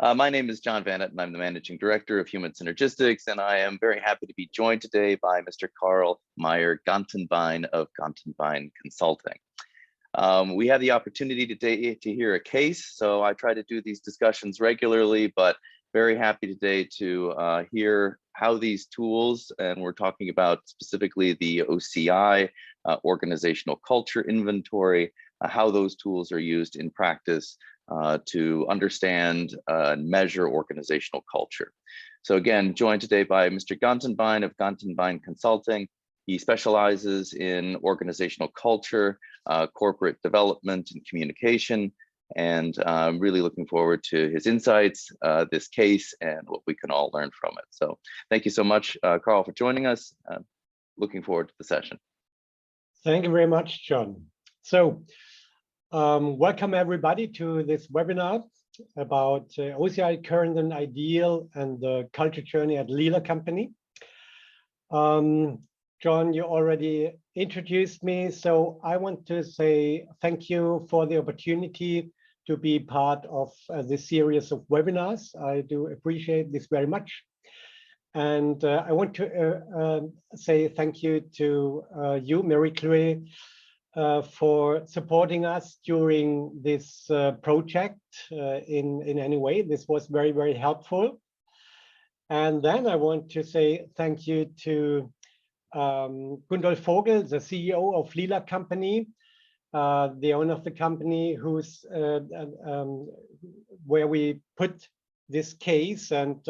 My name is John Vannett, and I'm the Managing Director of Human Synergistics, and I am very happy to be joined today by Mr. Karl Meier-Gantenbein of Gantenbein Consulting. We have the opportunity today to hear a case, so I try to do these discussions regularly, but very happy today to hear how these tools, and we're talking about specifically the OCI, Organizational Culture Inventory, how those tools are used in practice to understand and measure organizational culture. So again, joined today by Mr. Gantenbein of Gantenbein Consulting. He specializes in organizational culture, corporate development and communication, and I'm really looking forward to his insights, this case, and what we can all learn from it. So thank you so much, Karl, for joining us. Looking forward to the session. Thank you very much, John. So welcome everybody to this webinar about OCI Current and Ideal and the culture journey at Leela company. John, you already introduced me, so I want to say thank you for the opportunity to be part of this series of webinars. I do appreciate this very much. And I want to say thank you to you, Marie-Claire, for supporting us during this project in any way. This was very, very helpful. And then I want to say thank you to Gundolf Vogel, the CEO of Lila company, the owner of the company who's where we put this case. And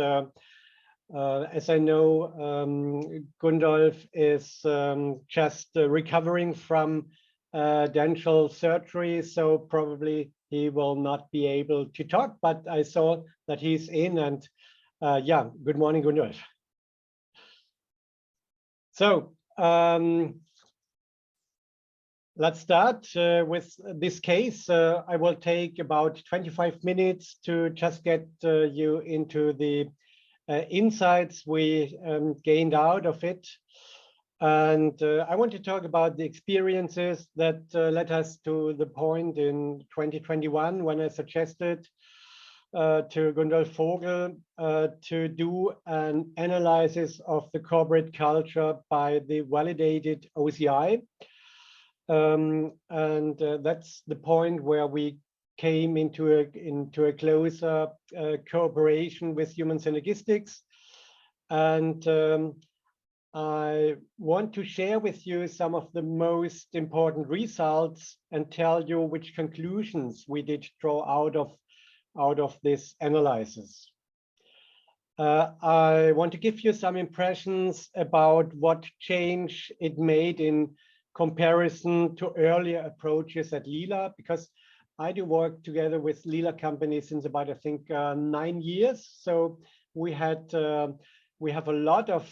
as I know, Gundolf is just recovering from dental surgery, so probably he will not be able to talk, but I saw that he's in, and yeah, good morning, Gundolf. So let's start with this case. I will take about 25 minutes to just get you into the insights we gained out of it. And I want to talk about the experiences that led us to the point in 2021 when I suggested to Gundolf Vogel to do an analysis of the corporate culture by the validated OCI. And that's the point where we came into a closer cooperation with Human Synergistics. And I want to share with you some of the most important results and tell you which conclusions we did draw out of this analysis. I want to give you some impressions about what change it made in comparison to earlier approaches at Leela, because I do work together with Leela company since about, I think, 9 years. So we have a lot of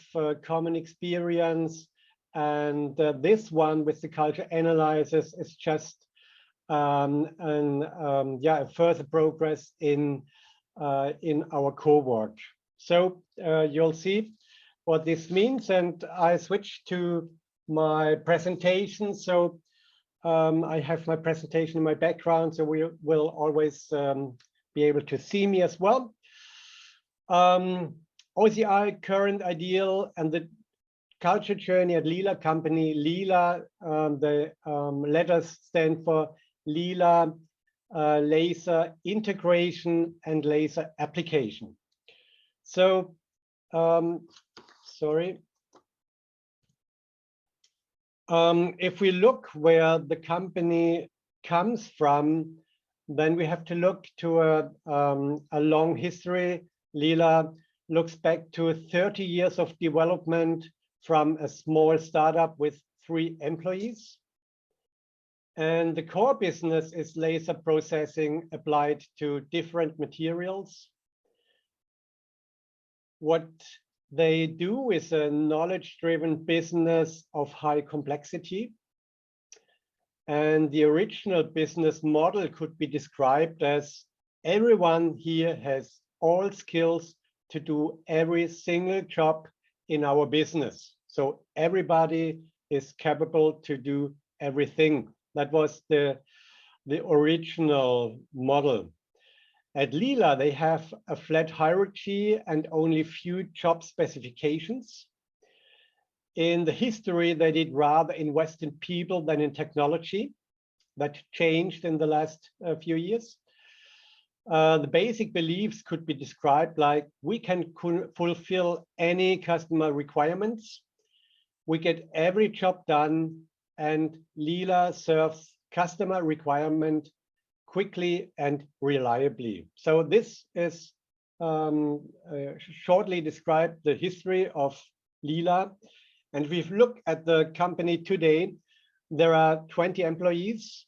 common experience, and this one with the culture analysis is just a further progress in our co-work. So you'll see what this means, and I switch to my presentation. So I have my presentation in my background, so we will always be able to see me as well. OCI Current, Ideal, and the culture journey at Leela company. Leela, the letters stand for Leela, laser integration and laser application. So, sorry. If we look where the company comes from, then we have to look to a long history. Leela looks back to 30 years of development from a small startup with 3 employees. And the core business is laser processing applied to different materials. What they do is a knowledge-driven business of high complexity. And the original business model could be described as everyone here has all skills to do every single job in our business. So everybody is capable to do everything. That was the original model. At Leela, they have a flat hierarchy and only few job specifications. In the history, they did rather invest in people than in technology. That changed in the last few years. The basic beliefs could be described like we can fulfill any customer requirements. We get every job done, and Leela serves customer requirement quickly and reliably. So this is shortly described the history of Leela. And if we look at the company today, there are 20 employees.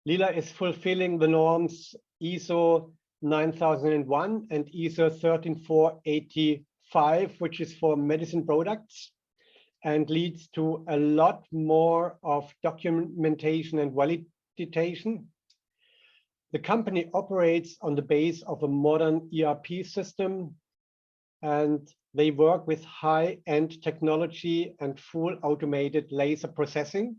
Leela is fulfilling the norms ISO 9001 and ISO 13485, which is for medicine products, and leads to a lot more of documentation and validation. The company operates on the base of a modern ERP system, and they work with high-end technology and full automated laser processing.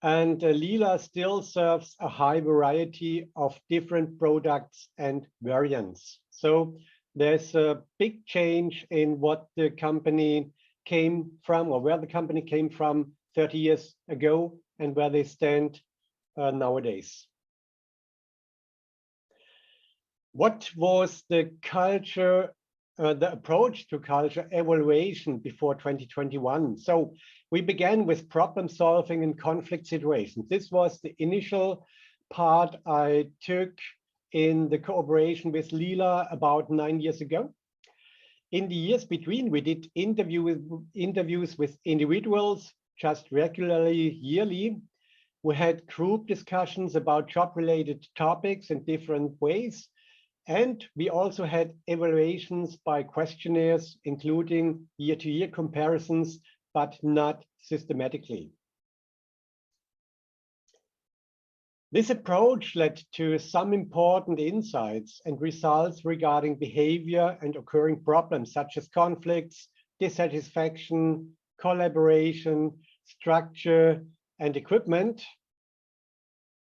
And Leela still serves a high variety of different products and variants. So there's a big change in what the company came from, or where the company came from 30 years ago and where they stand nowadays. What was the culture, the approach to culture evaluation before 2021? So we began with problem solving in conflict situations. This was the initial part I took in the cooperation with Leela about 9 years ago. In the years between, we did interviews with individuals just regularly, yearly. We had group discussions about job-related topics in different ways. And we also had evaluations by questionnaires, including year-to-year comparisons, but not systematically. This approach led to some important insights and results regarding behavior and occurring problems, such as conflicts, dissatisfaction, collaboration, structure, and equipment.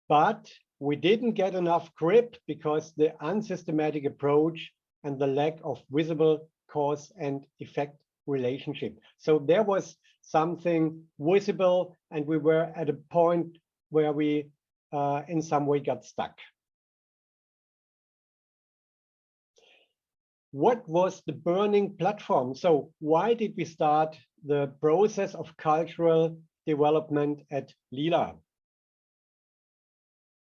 But we didn't get enough grip because the unsystematic approach and the lack of visible cause and effect relationship. So there was something visible, and we were at a point where we in some way got stuck. What was the burning platform? So why did we start the process of cultural development at Leela?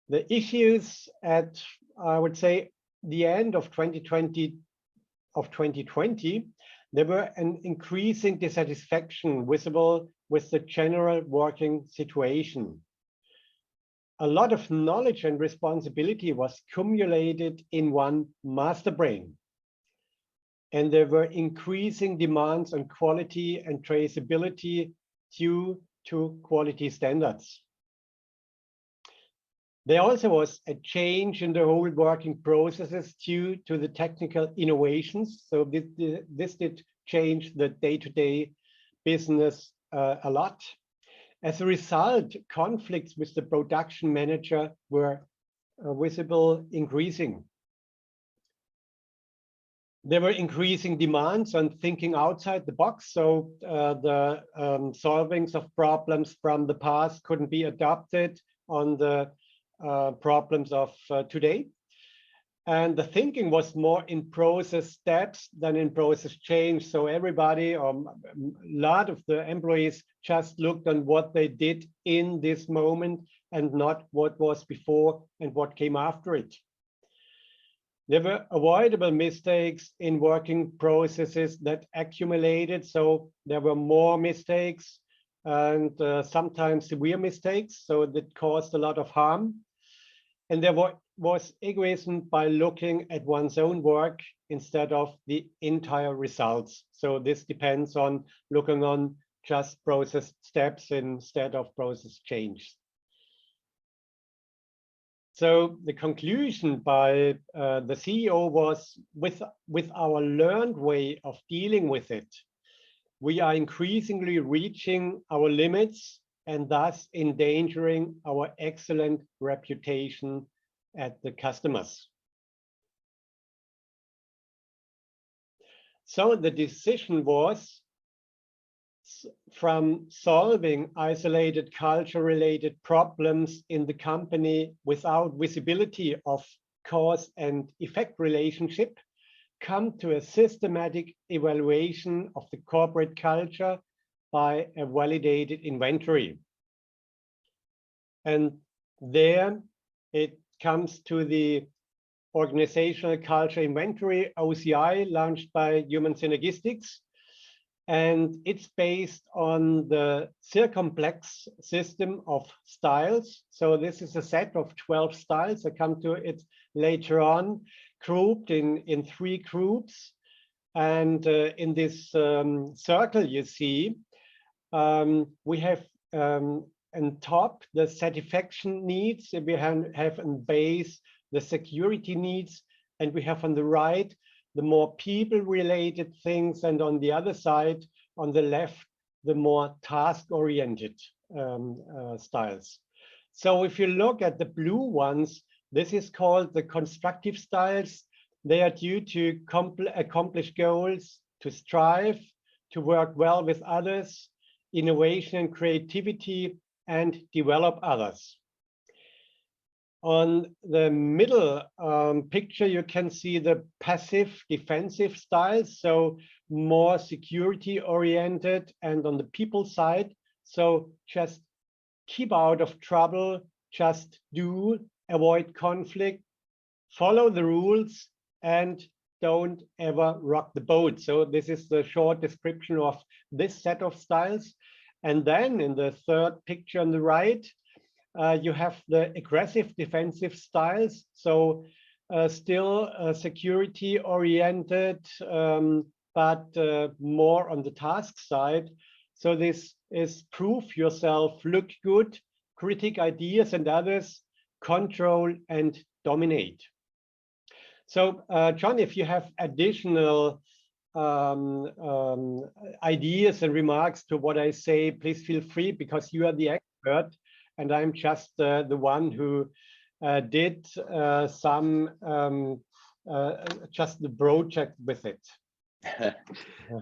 The issues at, I would say, the end of 2020, there were an increasing dissatisfaction visible with the general working situation. A lot of knowledge and responsibility was accumulated in one master brain. And there were increasing demands on quality and traceability due to quality standards. There also was a change in the whole working processes due to the technical innovations. So this did change the day-to-day business a lot. As a result, conflicts with the production manager were visible increasing. There were increasing demands on thinking outside the box. So the solvings of problems from the past couldn't be adopted on the problems of today. And the thinking was more in process steps than in process change. So everybody, or a lot of the employees, just looked on what they did in this moment and not what was before and what came after it. There were avoidable mistakes in working processes that accumulated. So there were more mistakes and sometimes severe mistakes. So that caused a lot of harm. And there was egoism by looking at one's own work instead of the entire results. So this depends on looking on just process steps instead of process change. So the conclusion by the CEO was, with our learned way of dealing with it, we are increasingly reaching our limits and thus endangering our excellent reputation at the customers. So the decision was from solving isolated culture-related problems in the company without visibility of cause and effect relationship, come to a systematic evaluation of the corporate culture by a validated inventory. And there it comes to the Organizational Culture Inventory, OCI, launched by Human Synergistics. And it's based on the circumplex system of styles. So this is a set of 12 styles. I come to it later on, grouped in 3 groups. And in this circle you see, we have on top the satisfaction needs. We have on base the security needs, and we have on the right the more people-related things, and on the other side, on the left, the more task-oriented styles. So if you look at the blue ones, this is called the constructive styles. They are due to accomplish goals, to strive, to work well with others, innovation and creativity, and develop others. On the middle picture, you can see the passive defensive styles, so more security oriented, and on the people side, so just keep out of trouble, just do, avoid conflict, follow the rules, and don't ever rock the boat. So this is the short description of this set of styles. And then in the third picture on the right, you have the aggressive defensive styles. So still security oriented, but more on the task side. So this is prove yourself, look good, critique ideas and others, control and dominate. So John, if you have additional ideas and remarks to what I say, please feel free, because you are the expert and I'm just the one who did just the project with it.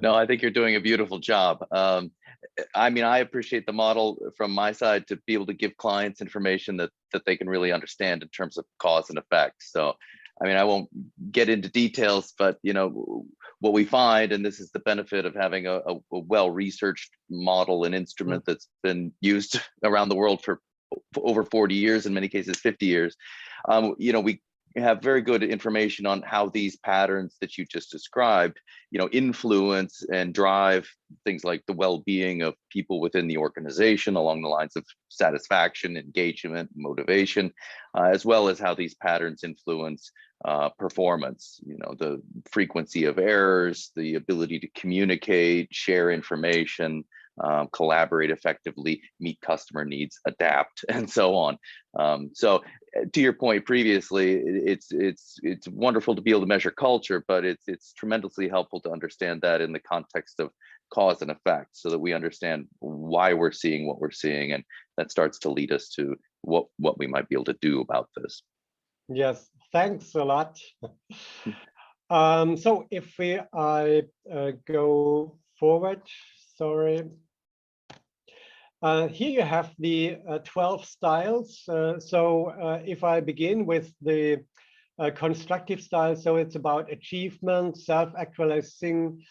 No, I think you're doing a beautiful job. I mean, I appreciate the model from my side to be able to give clients information that they can really understand in terms of cause and effect. So, I mean, I won't get into details, but you know, what we find, and this is the benefit of having a well-researched model and instrument that's been used around the world for over 40 years, in many cases 50 years. You know, we have very good information on how these patterns that you just described, you know, influence and drive things like the well-being of people within the organization along the lines of satisfaction, engagement, motivation, as well as how these patterns influence performance, you know, the frequency of errors, the ability to communicate, share information, collaborate effectively, meet customer needs, adapt, and so on. So to your point previously, it's wonderful to be able to measure culture, but it's tremendously helpful to understand that in the context of cause and effect, so that we understand why we're seeing what we're seeing, and that starts to lead us to what we might be able to do about this. Yes, thanks a lot. So if I go forward, sorry. Here you have the 12 styles. If I begin with the constructive style, so it's about achievement, self-actualizing,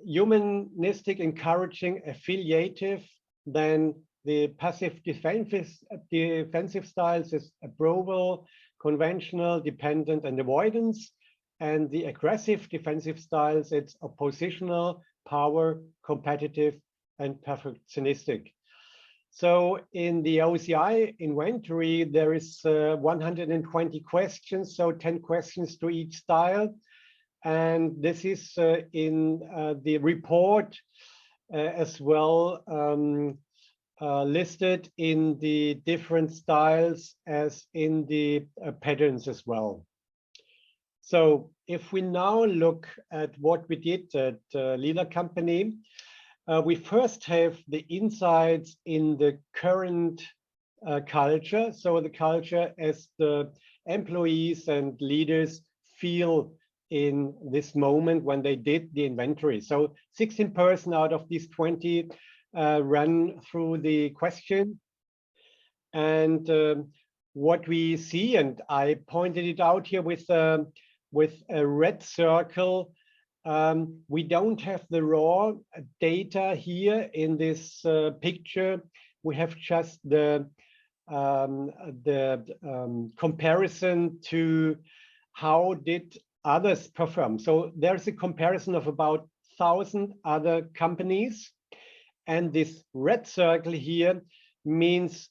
humanistic, encouraging, affiliative. Then the passive defensive styles is approval, conventional, dependent, and avoidance. And the aggressive defensive styles, it's oppositional, power, competitive, and perfectionistic. So in the OCI inventory, there is 120 questions, so 10 questions to each style. And this is in the report as well, listed in the different styles as in the patterns as well. So if we now look at what we did at Leela company, we first have the insights in the current culture. So the culture as the employees and leaders feel in this moment when they did the inventory. So 16% out of these 20 ran through the question. And what we see, and I pointed it out here with a red circle, we don't have the raw data here in this picture. We have just the comparison to how did others perform. So there's a comparison of about 1,000 other companies. And this red circle here means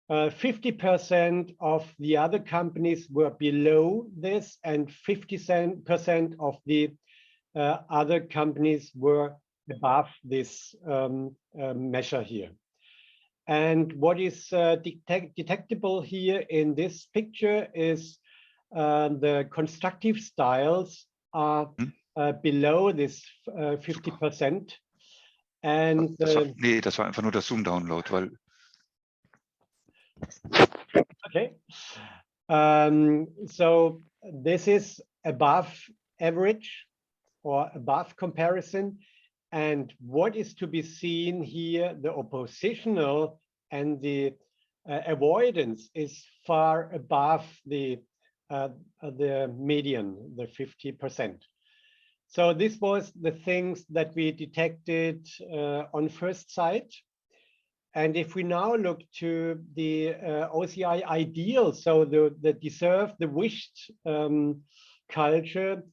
50% of the other companies were below this, and 50% of the other companies were above this measure here. And what is detectable here in this picture is the constructive styles are below this 50%. And nee, das war einfach nur das Zoom-Download, weil. Okay. So this is above average or above comparison. And what is to be seen here, the oppositional and the avoidance is far above the median, the 50%. So this was the things that we detected on first sight. And if we now look to the OCI ideal, so the deserved, the wished culture,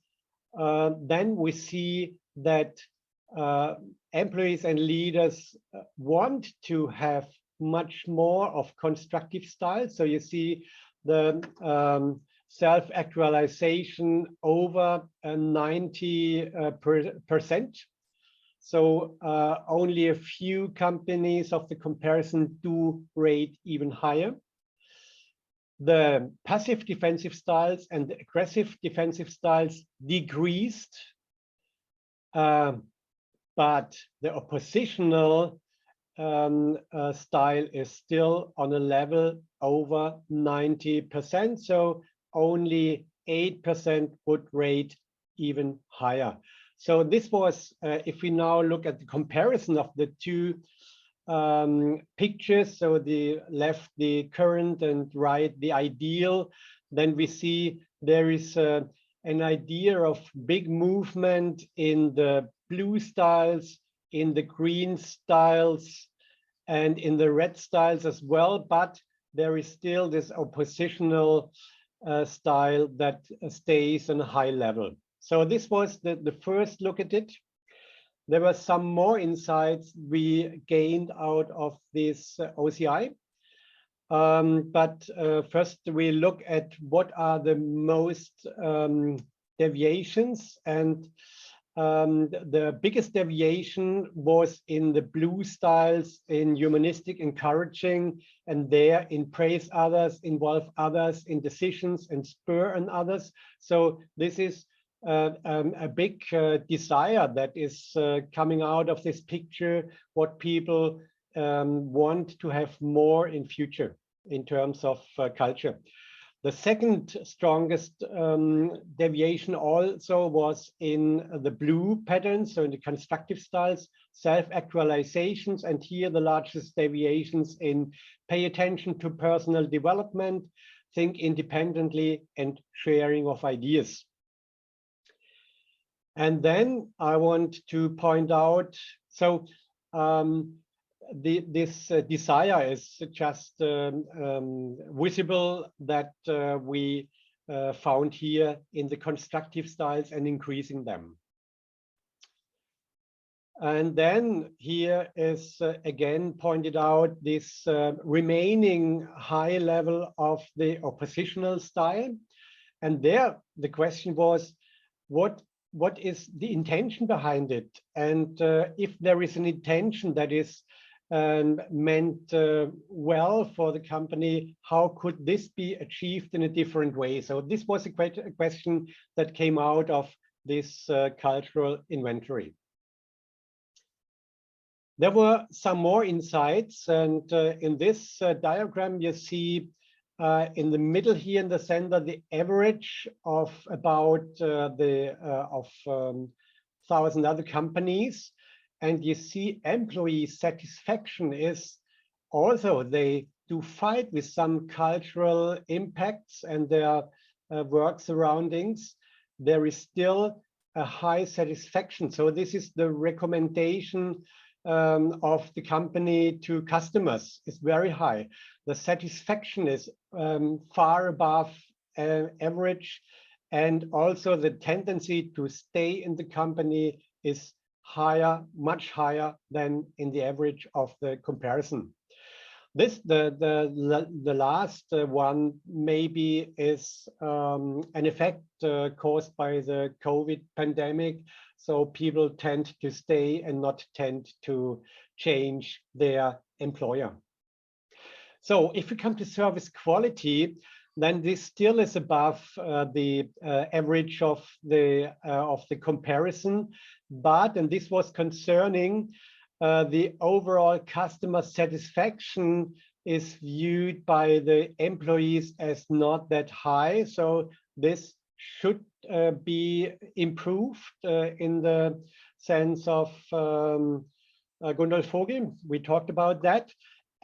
then we see that employees and leaders want to have much more of constructive styles. So you see the self-actualization over 90%. So only a few companies of the comparison do rate even higher. The passive defensive styles and the aggressive defensive styles decreased, but the oppositional style is still on a level over 90%. So only 8% would rate even higher. So this was, if we now look at the comparison of the two pictures, so the left, the current, and right, the ideal, then we see there is an idea of big movement in the blue styles, in the green styles, and in the red styles as well. But there is still this oppositional style that stays on a high level. So this was the first look at it. There were some more insights we gained out of this OCI. But first we look at what are the most deviations. And the biggest deviation was in the blue styles, in humanistic encouraging, and there in praise others, involve others in decisions, and spur on others. So this is a big desire that is coming out of this picture, what people want to have more in future in terms of culture. The second strongest deviation also was in the blue pattern, so in the constructive styles, self-actualizations, and here the largest deviations in pay attention to personal development, think independently, and sharing of ideas. And then I want to point out, so this desire is just visible that we found here in the constructive styles and increasing them. And then here is again pointed out this remaining high level of the oppositional style. And there the question was, what is the intention behind it? And if there is an intention that is meant well for the company, how could this be achieved in a different way? So this was a question that came out of this cultural inventory. There were some more insights, and in this diagram you see in the middle here in the center, the average of about 1,000 other companies. And you see employee satisfaction is also, they do fight with some cultural impacts and their work surroundings. There is still a high satisfaction. So this is the recommendation of the company to customers is very high. The satisfaction is far above average, and also the tendency to stay in the company is higher, much higher than in the average of the comparison. This the last one maybe is an effect caused by the COVID pandemic. So people tend to stay and not tend to change their employer. So if we come to service quality, then this still is above the average of the comparison. But, and this was concerning, the overall customer satisfaction is viewed by the employees as not that high. So this should be improved in the sense of Gundolf Vogel. We talked about that.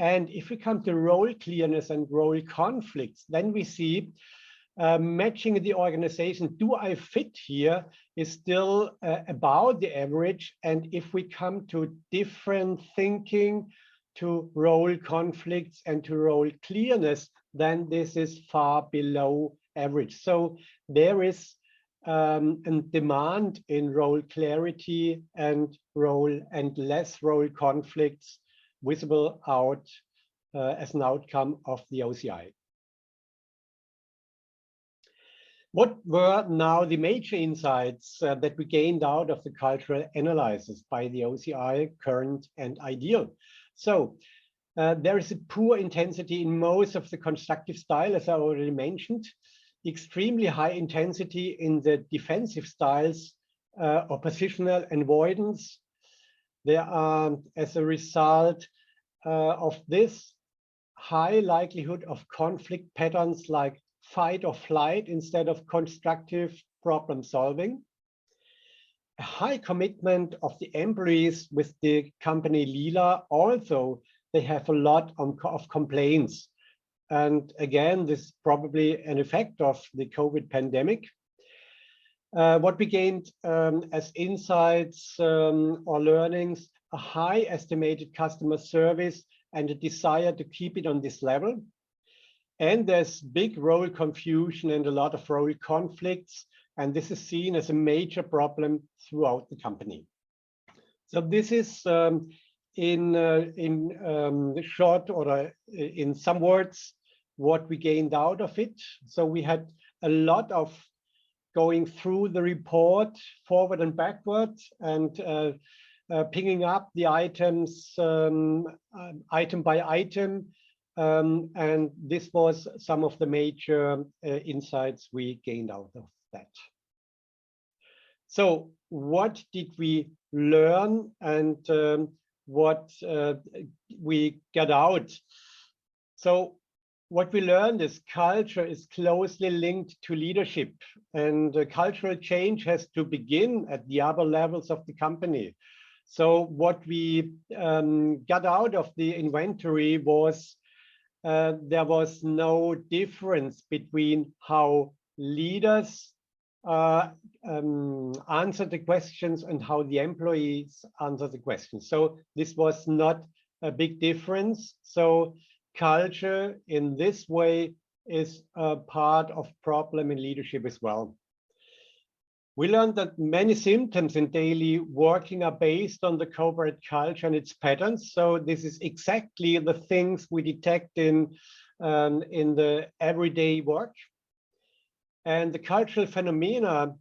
And if we come to role clearness and role conflicts, then we see matching the organization. Do I fit here is still about the average. And if we come to different thinking, to role conflicts and to role clearness, then this is far below average. So there is a demand in role clarity and less role conflicts visible out as an outcome of the OCI. What were now the major insights that we gained out of the cultural analysis by the OCI, Current, and Ideal? So there is a poor intensity in most of the constructive style, as I already mentioned, extremely high intensity in the defensive styles, oppositional avoidance. There are, as a result of this, high likelihood of conflict patterns like fight or flight instead of constructive problem solving. A high commitment of the employees with the company Leela. Also, they have a lot of complaints. And again, this is probably an effect of the COVID pandemic. What we gained as insights or learnings, a high estimated customer service and a desire to keep it on this level. And there's big role confusion and a lot of role conflicts. And this is seen as a major problem throughout the company. So this is in short, or in some words, what we gained out of it. So we had a lot of going through the report forward and backward and picking up the items item by item. And this was some of the major insights we gained out of that. So what did we learn and what we got out? So what we learned is culture is closely linked to leadership, and cultural change has to begin at the upper levels of the company. So what we got out of the inventory was there was no difference between how leaders answer the questions and how the employees answer the questions. So this was not a big difference. So culture in this way is a part of problem in leadership as well. We learned that many symptoms in daily working are based on the corporate culture and its patterns. So this is exactly the things we detect in the everyday work. And the cultural phenomena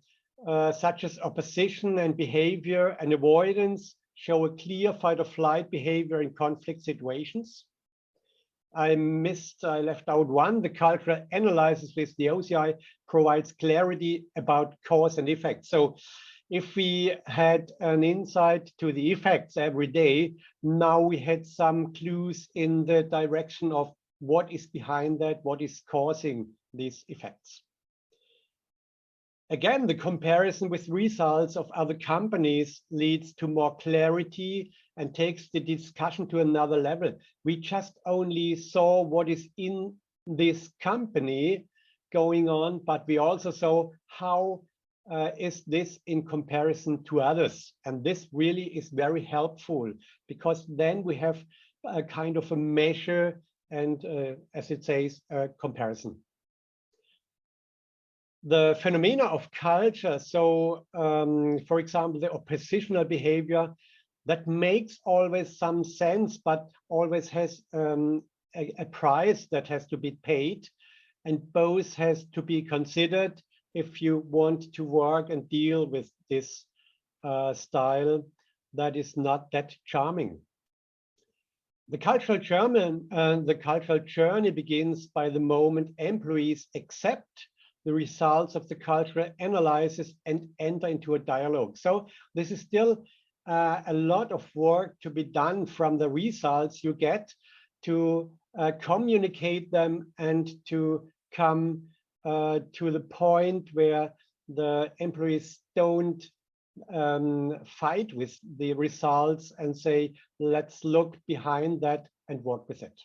such as opposition and behavior and avoidance show a clear fight or flight behavior in conflict situations. I left out one. The cultural analysis with the OCI provides clarity about cause and effect. So if we had an insight to the effects every day, now we had some clues in the direction of what is behind that, what is causing these effects. Again, the comparison with results of other companies leads to more clarity and takes the discussion to another level. We just only saw what is in this company going on, but we also saw how is this in comparison to others. And this really is very helpful, because then we have a kind of a measure and, as it says, a comparison. The phenomena of culture, so for example, the oppositional behavior, that makes always some sense, but always has a price that has to be paid, and both has to be considered if you want to work and deal with this style that is not that charming. The cultural journey begins by the moment employees accept the results of the cultural analysis and enter into a dialogue. So this is still a lot of work to be done from the results you get to communicate them and to come to the point where the employees don't fight with the results and say, let's look behind that and work with it.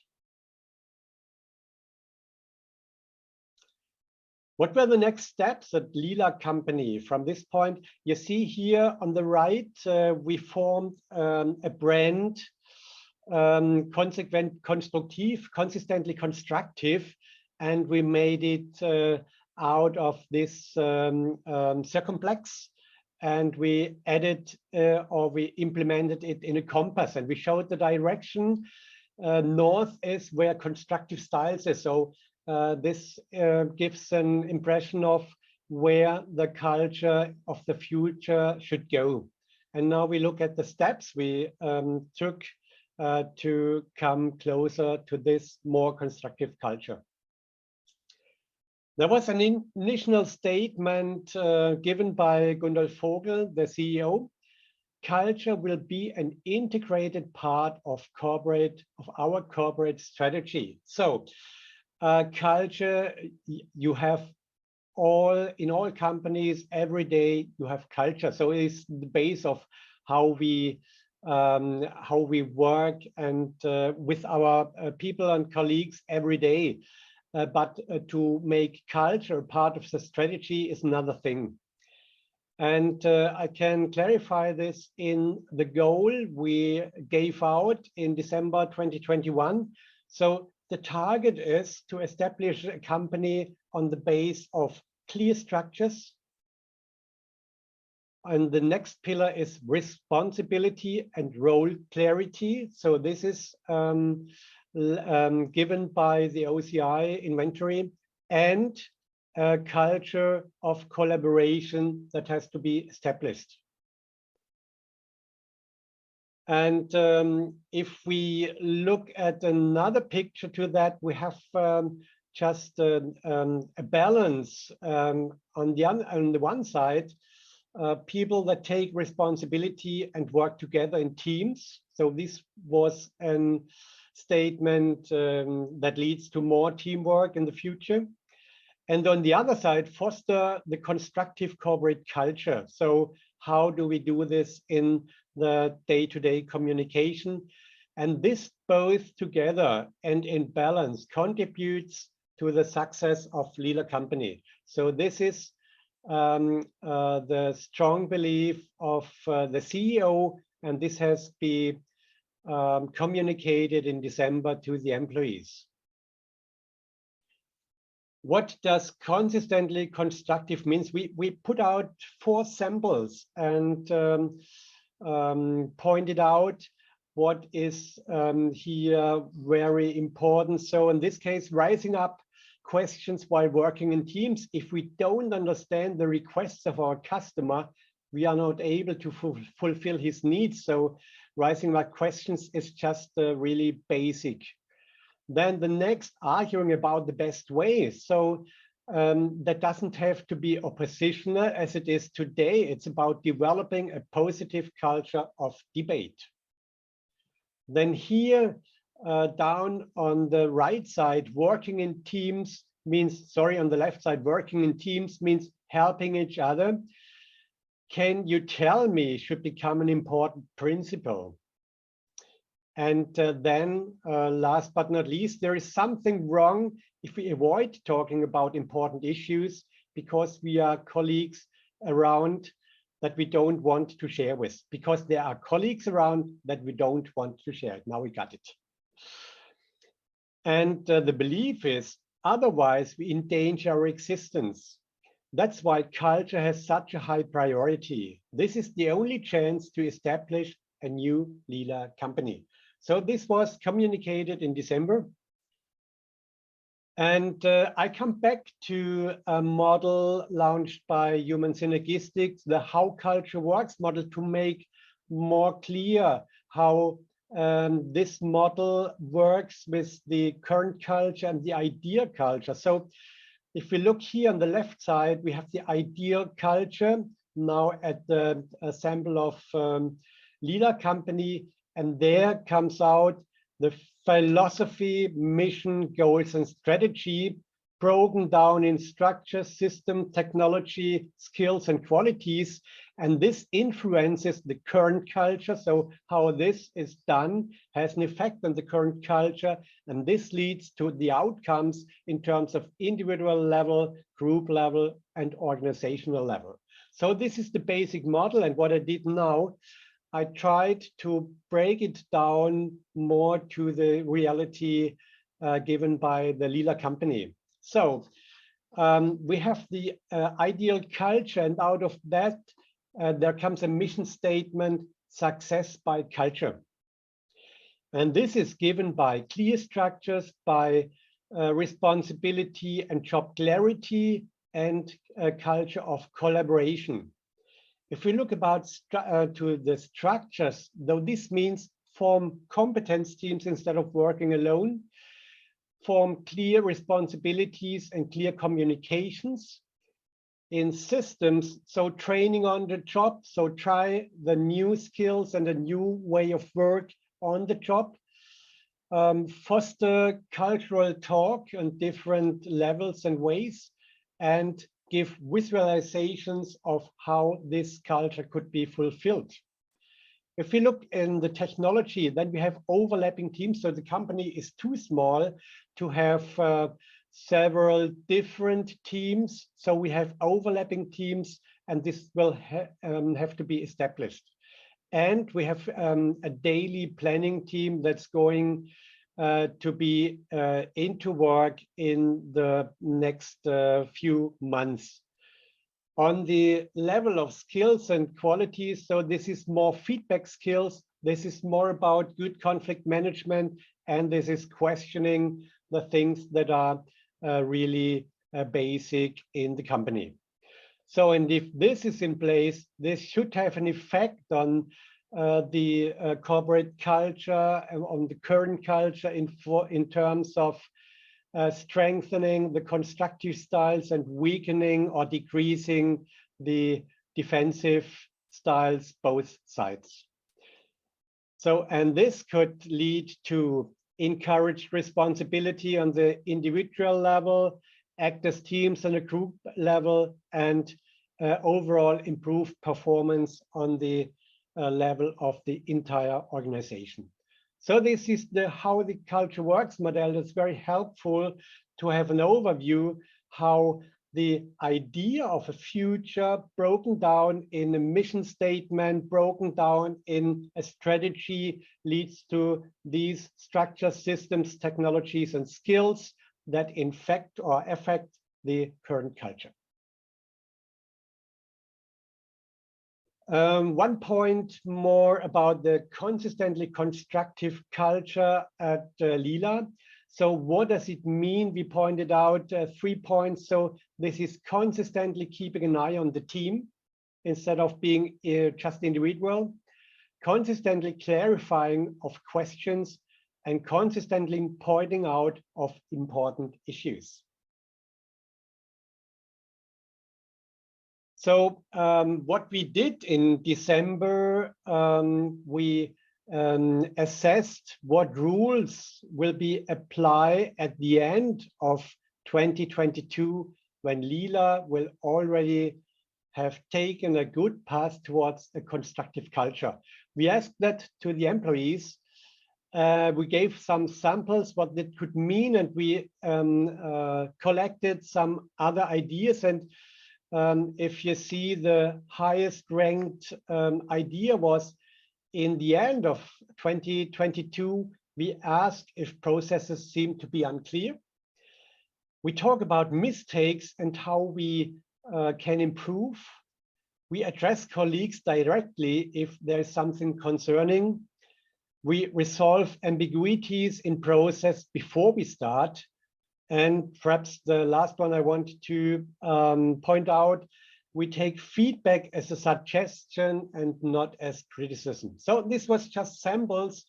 What were the next steps at Leela company? From this point, you see here on the right, we formed a brand, consistently constructive, and we made it out of this circumflex, and we added or we implemented it in a compass, and we showed the direction. North is where Constructive Styles is. So this gives an impression of where the culture of the future should go. And now we look at the steps we took to come closer to this more constructive culture. There was an initial statement given by Gundolf Vogel, the CEO. Culture will be an integrated part of our corporate strategy. So culture, you have in all companies every day you have culture. So it's the base of how we work and with our people and colleagues every day. But to make culture part of the strategy is another thing. And I can clarify this in the goal we gave out in December 2021. So the target is to establish a company on the base of clear structures. And the next pillar is responsibility and role clarity. So this is given by the OCI inventory, and a culture of collaboration that has to be established. And if we look at another picture to that, we have just a balance on the one side, people that take responsibility and work together in teams. So this was a statement that leads to more teamwork in the future. And on the other side, foster the constructive corporate culture. So how do we do this in the day-to-day communication? And this both together and in balance contributes to the success of Leela company. So this is the strong belief of the CEO, and this has been communicated in December to the employees. What does consistently constructive means? We put out 4 samples and pointed out what is here very important. So in this case, rising up questions while working in teams. If we don't understand the requests of our customer, we are not able to fulfill his needs. So rising up questions is just really basic. Then the next, arguing about the best way. So that doesn't have to be oppositional as it is today. It's about developing a positive culture of debate. Then here, down on the right side, working in teams means, sorry, on the left side, working in teams means helping each other. Can you tell me should become an important principle? And then last but not least, there is something wrong if we avoid talking about important issues because we are colleagues around that we don't want to share with, because there are colleagues around that we don't want to share it. Now we got it. And the belief is, otherwise we endanger our existence. That's why culture has such a high priority. This is the only chance to establish a new Leela company. So this was communicated in December. And I come back to a model launched by Human Synergistics, the How Culture Works model, to make more clear how this model works with the current culture and the ideal culture. So if we look here on the left side, we have the ideal culture now at the sample of Leela company, and there comes out the philosophy, mission, goals, and strategy broken down in structure, system, technology, skills, and qualities. And this influences the current culture. So how this is done has an effect on the current culture. And this leads to the outcomes in terms of individual level, group level, and organizational level. So this is the basic model. And what I did now, I tried to break it down more to the reality given by the Leela company. So we have the ideal culture, and out of that, there comes a mission statement, success by culture. And this is given by clear structures, by responsibility and job clarity, and a culture of collaboration. If we look about to the structures, though this means form competence teams instead of working alone, form clear responsibilities and clear communications. In systems, so training on the job, so try the new skills and a new way of work on the job. Foster cultural talk on different levels and ways, and give visualizations of how this culture could be fulfilled. If we look in the technology, then we have overlapping teams. So the company is too small to have several different teams. So we have overlapping teams, and this will have to be established. And we have a daily planning team that's going to be into work in the next few months. On the level of skills and qualities, so this is more feedback skills, this is more about good conflict management, and this is questioning the things that are really basic in the company. So, and if this is in place, this should have an effect on the corporate culture, on the current culture in terms of strengthening the constructive styles and weakening or decreasing the defensive styles, both sides. So, and this could lead to encouraged responsibility on the individual level, act as teams on a group level, and overall improved performance on the level of the entire organization. So this is the how the culture works model. That's very helpful to have an overview how the idea of a future broken down in a mission statement, broken down in a strategy, leads to these structures, systems, technologies, and skills that infect or affect the current culture. One point more about the consistently constructive culture at Leela. So what does it mean? We pointed out 3 points. So this is consistently keeping an eye on the team instead of being just individual, consistently clarifying of questions, and consistently pointing out of important issues. So what we did in December, we assessed what rules will be applied at the end of 2022, when Leela will already have taken a good path towards a constructive culture. We asked that to the employees. We gave some samples what that could mean, and we collected some other ideas. And if you see, the highest ranked idea was, in the end of 2022, we asked if processes seem to be unclear. We talk about mistakes and how we can improve. We address colleagues directly if there's something concerning. We resolve ambiguities in process before we start. And perhaps the last one I want to point out, we take feedback as a suggestion and not as criticism. So this was just samples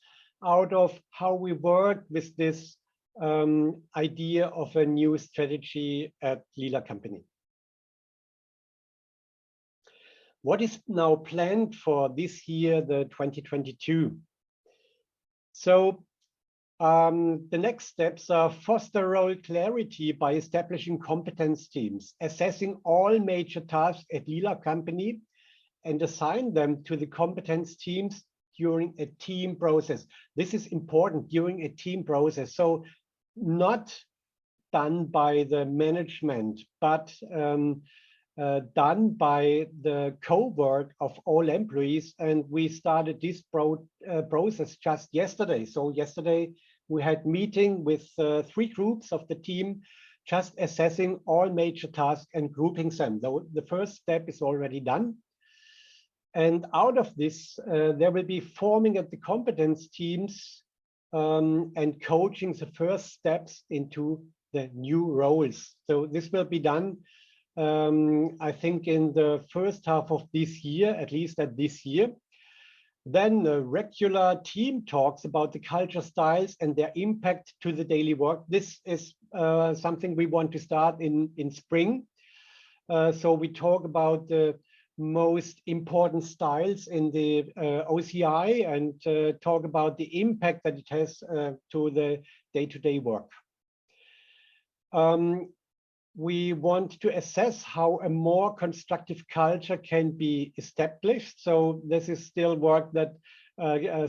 out of how we work with this idea of a new strategy at Leela company. What is now planned for this year, the 2022? So the next steps are foster role clarity by establishing competence teams, assessing all major tasks at Leela company, and assign them to the competence teams during a team process. This is important, during a team process. So not done by the management, but done by the co-work of all employees. And we started this process just yesterday. So yesterday we had meeting with 3 groups of the team, just assessing all major tasks and grouping them. The first step is already done. And out of this, there will be forming at the competence teams and coaching the first steps into the new roles. So this will be done, I think, in the first half of this year, at least at this year. Then regular team talks about the culture styles and their impact to the daily work. This is something we want to start in spring. So we talk about the most important styles in the OCI and talk about the impact that it has to the day-to-day work. We want to assess how a more constructive culture can be established. So this is still work that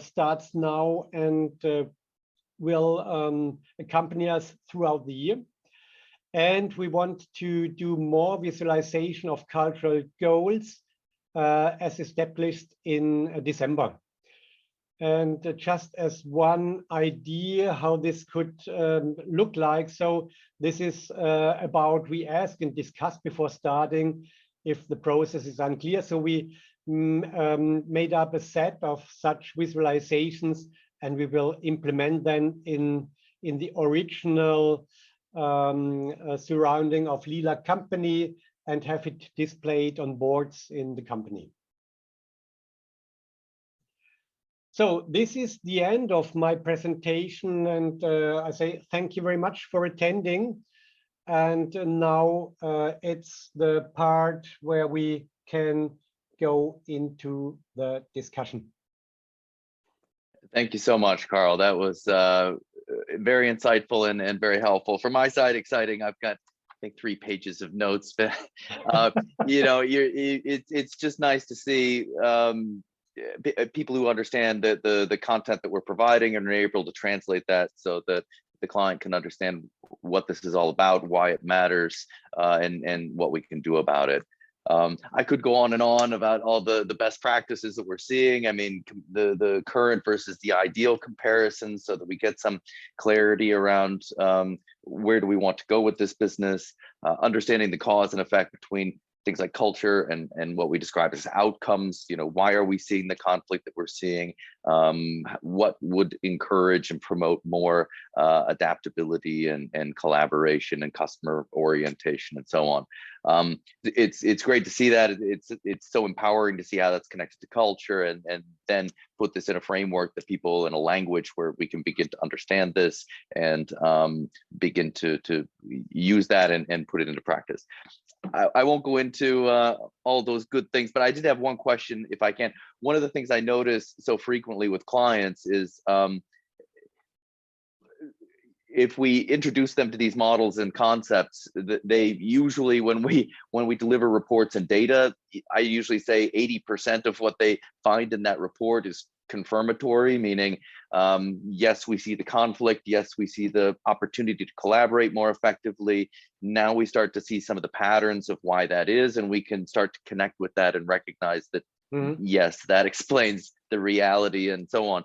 starts now and will accompany us throughout the year. And we want to do more visualization of cultural goals as established in December. And just as one idea how this could look like, so this is about, we ask and discuss before starting if the process is unclear. So we made up a set of such visualizations, and we will implement them in the original surrounding of Leela company and have it displayed on boards in the company. So this is the end of my presentation, and I say thank you very much for attending. And now it's the part where we can go into the discussion. Thank you so much, Karl. That was very insightful and very helpful. From my side, exciting. I've got, I think, 3 pages of notes, but you know, it's just nice to see people who understand the content that we're providing and are able to translate that so that the client can understand what this is all about, why it matters, and what we can do about it. I could go on and on about all the best practices that we're seeing. I mean, the current versus the ideal comparison, so that we get some clarity around where do we want to go with this business, understanding the cause and effect between things like culture and what we describe as outcomes. You know, why are we seeing the conflict that we're seeing? What would encourage and promote more adaptability and collaboration and customer orientation and so on. It's great to see that. It's so empowering to see how that's connected to culture, and then put this in a framework that people, in a language where we can begin to understand this and begin to use that and put it into practice. I won't go into all those good things, but I did have one question, if I can. One of the things I notice so frequently with clients is if we introduce them to these models and concepts, they usually, when we deliver reports and data, I usually say 80% of what they find in that report is confirmatory, meaning yes, we see the conflict, yes, we see the opportunity to collaborate more effectively. Now we start to see some of the patterns of why that is, and we can start to connect with that and recognize that yes, that explains the reality and so on.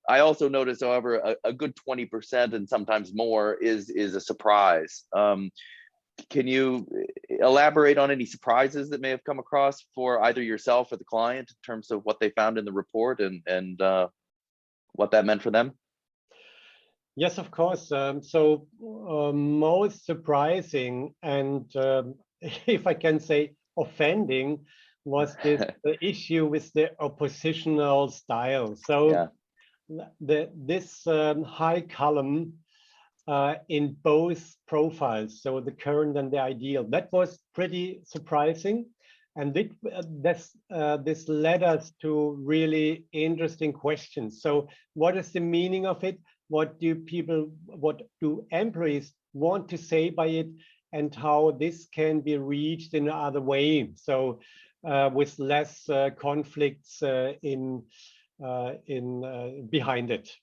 I also notice, however, a good 20% and sometimes more is a surprise. Can you elaborate on any surprises that may have come across for either yourself or the client in terms of what they found in the report and what that meant for them? Yes, of course. Most surprising and if I can say offending was this the issue with the oppositional style. So yeah. This high column in both profiles, so the current and the ideal, that was pretty surprising, and this led us to really interesting questions. So what is the meaning of it? What do employees want to say by it, and how this can be reached in another way, so with less conflicts behind it.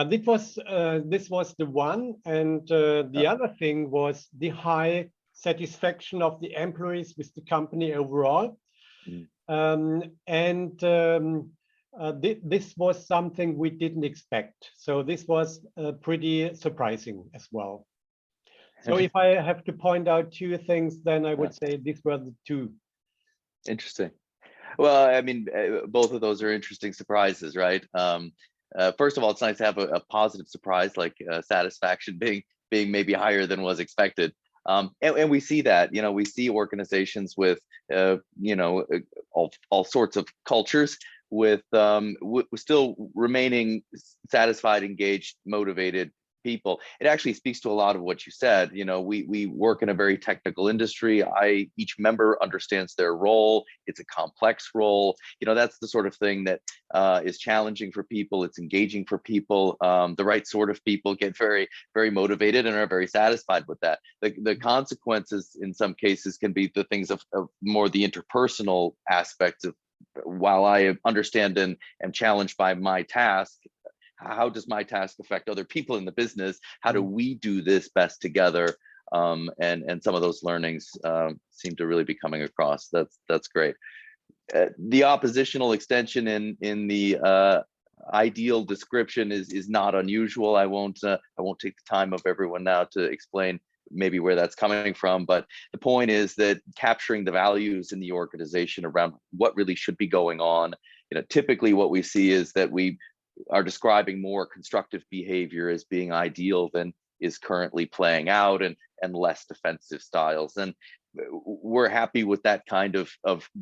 This was the one, and the other thing was the high satisfaction of the employees with the company overall. This was something we didn't expect. So this was pretty surprising as well. So if I have to point out two things, then I would say these were the two. Interesting. Well, I mean, both of those are interesting surprises, right? First of all, it's nice to have a positive surprise, like satisfaction being maybe higher than was expected. And we see that, we see organizations with, all sorts of cultures with still remaining satisfied, engaged, motivated people. It actually speaks to a lot of what you said. We work in a very technical industry. Each member understands their role. It's a complex role. That's the sort of thing that is challenging for people. It's engaging for people. The right sort of people get very, very motivated and are very satisfied with that. The consequences in some cases can be the things of more the interpersonal aspects of, while I understand and am challenged by my task, how does my task affect other people in the business? How do we do this best together? And some of those learnings seem to really be coming across. That's great. The oppositional extension in the ideal description is not unusual. I won't take the time of everyone now to explain maybe where that's coming from, but the point is that capturing the values in the organization around what really should be going on. Typically what we see is that we are describing more constructive behavior as being ideal than is currently playing out, and less defensive styles. And we're happy with that kind of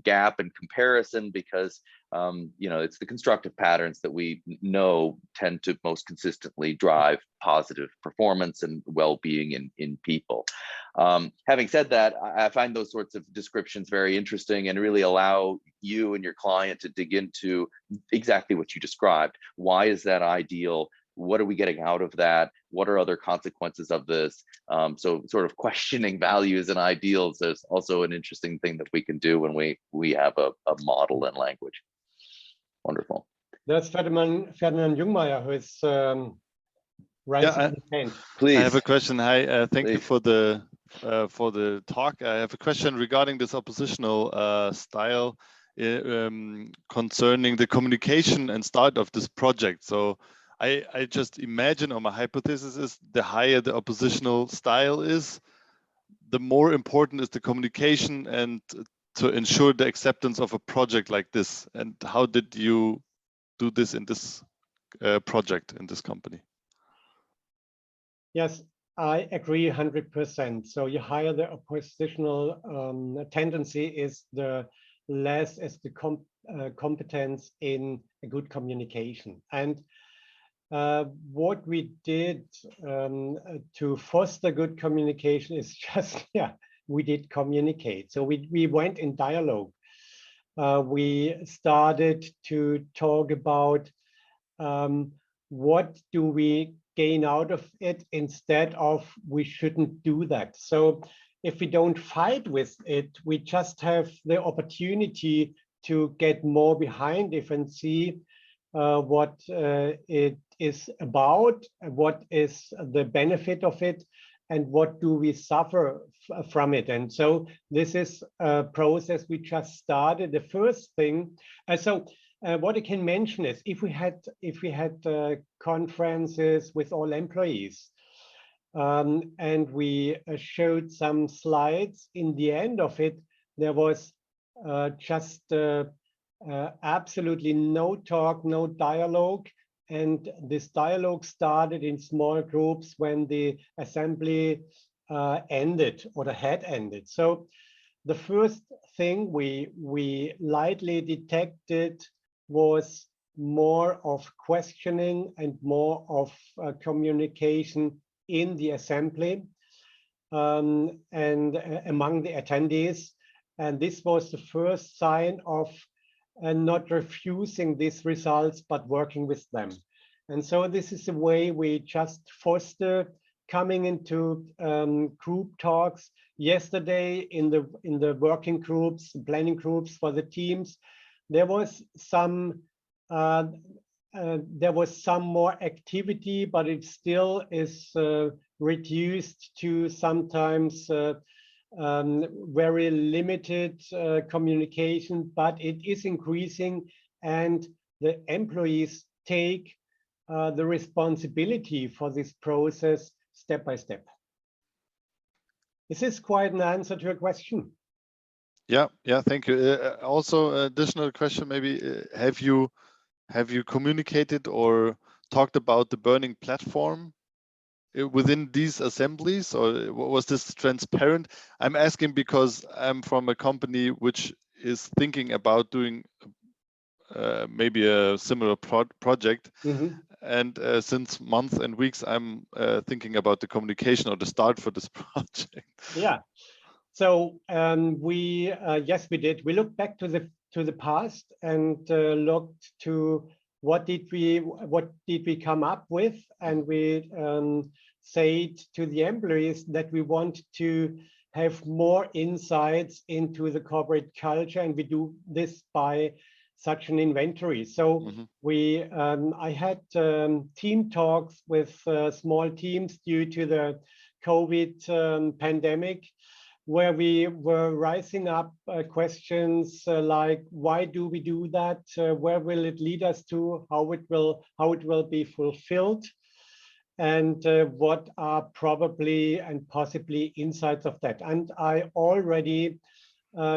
gap and comparison because it's the constructive patterns that we know tend to most consistently drive positive performance and well-being in people. Having said that, I find those sorts of descriptions very interesting and really allow you and your client to dig into exactly what you described. Why is that ideal? What are we getting out of that? What are other consequences of this? So sort of questioning values and ideals is also an interesting thing that we can do when we have a model and language. Wonderful. That's Ferdinand Jungmeier, who is raising his hand. Please. I have a question. Hi, thank you Please. for the talk. I have a question regarding this oppositional style concerning the communication and start of this project. So I just imagine, or my hypothesis is, the higher the oppositional style is, the more important is the communication and to ensure the acceptance of a project like this. And how did you do this in this project, in this company? Yes, I agree 100%. So you higher the oppositional tendency is the less is the competence in a good communication. And what we did to foster good communication is just, yeah, we did communicate. So we went in dialogue. We started to talk about what do we gain out of it instead of we shouldn't do that. So if we don't fight with it, we just have the opportunity to get more behind it and see what it is about, what is the benefit of it, and what do we suffer from it. And so this is a process we just started. The first thing, what I can mention is if we had conferences with all employees, and we showed some slides, in the end of it, there was just absolutely no talk, no dialogue. And this dialogue started in small groups when the assembly ended or had ended. So the first thing we lightly detected was more of questioning and more of communication in the assembly and among the attendees. And this was the first sign of not refusing these results, but working with them. And so this is a way we just foster coming into group talks. Yesterday in the working groups, planning groups for the teams, there was some more activity, but it still is reduced to sometimes very limited communication, but it is increasing, and the employees take the responsibility for this process step by step. This is quite an answer to your question. Yeah, thank you. Also, additional question, maybe have you communicated or talked about the burning platform within these assemblies, or was this transparent? I'm asking because I'm from a company which is thinking about doing maybe a similar project. Mm-hmm. And since months and weeks, I'm thinking about the communication or the start for this project. Yeah. So yes, we did. We looked back to the past and looked to what did we come up with, and we said to the employees that we want to have more insights into the corporate culture, and we do this by such an inventory. So mm-hmm. I had team talks with small teams due to the COVID pandemic, where we were rising up questions like, why do we do that? Where will it lead us to? How it will be fulfilled? And what are probably and possibly insights of that? And I already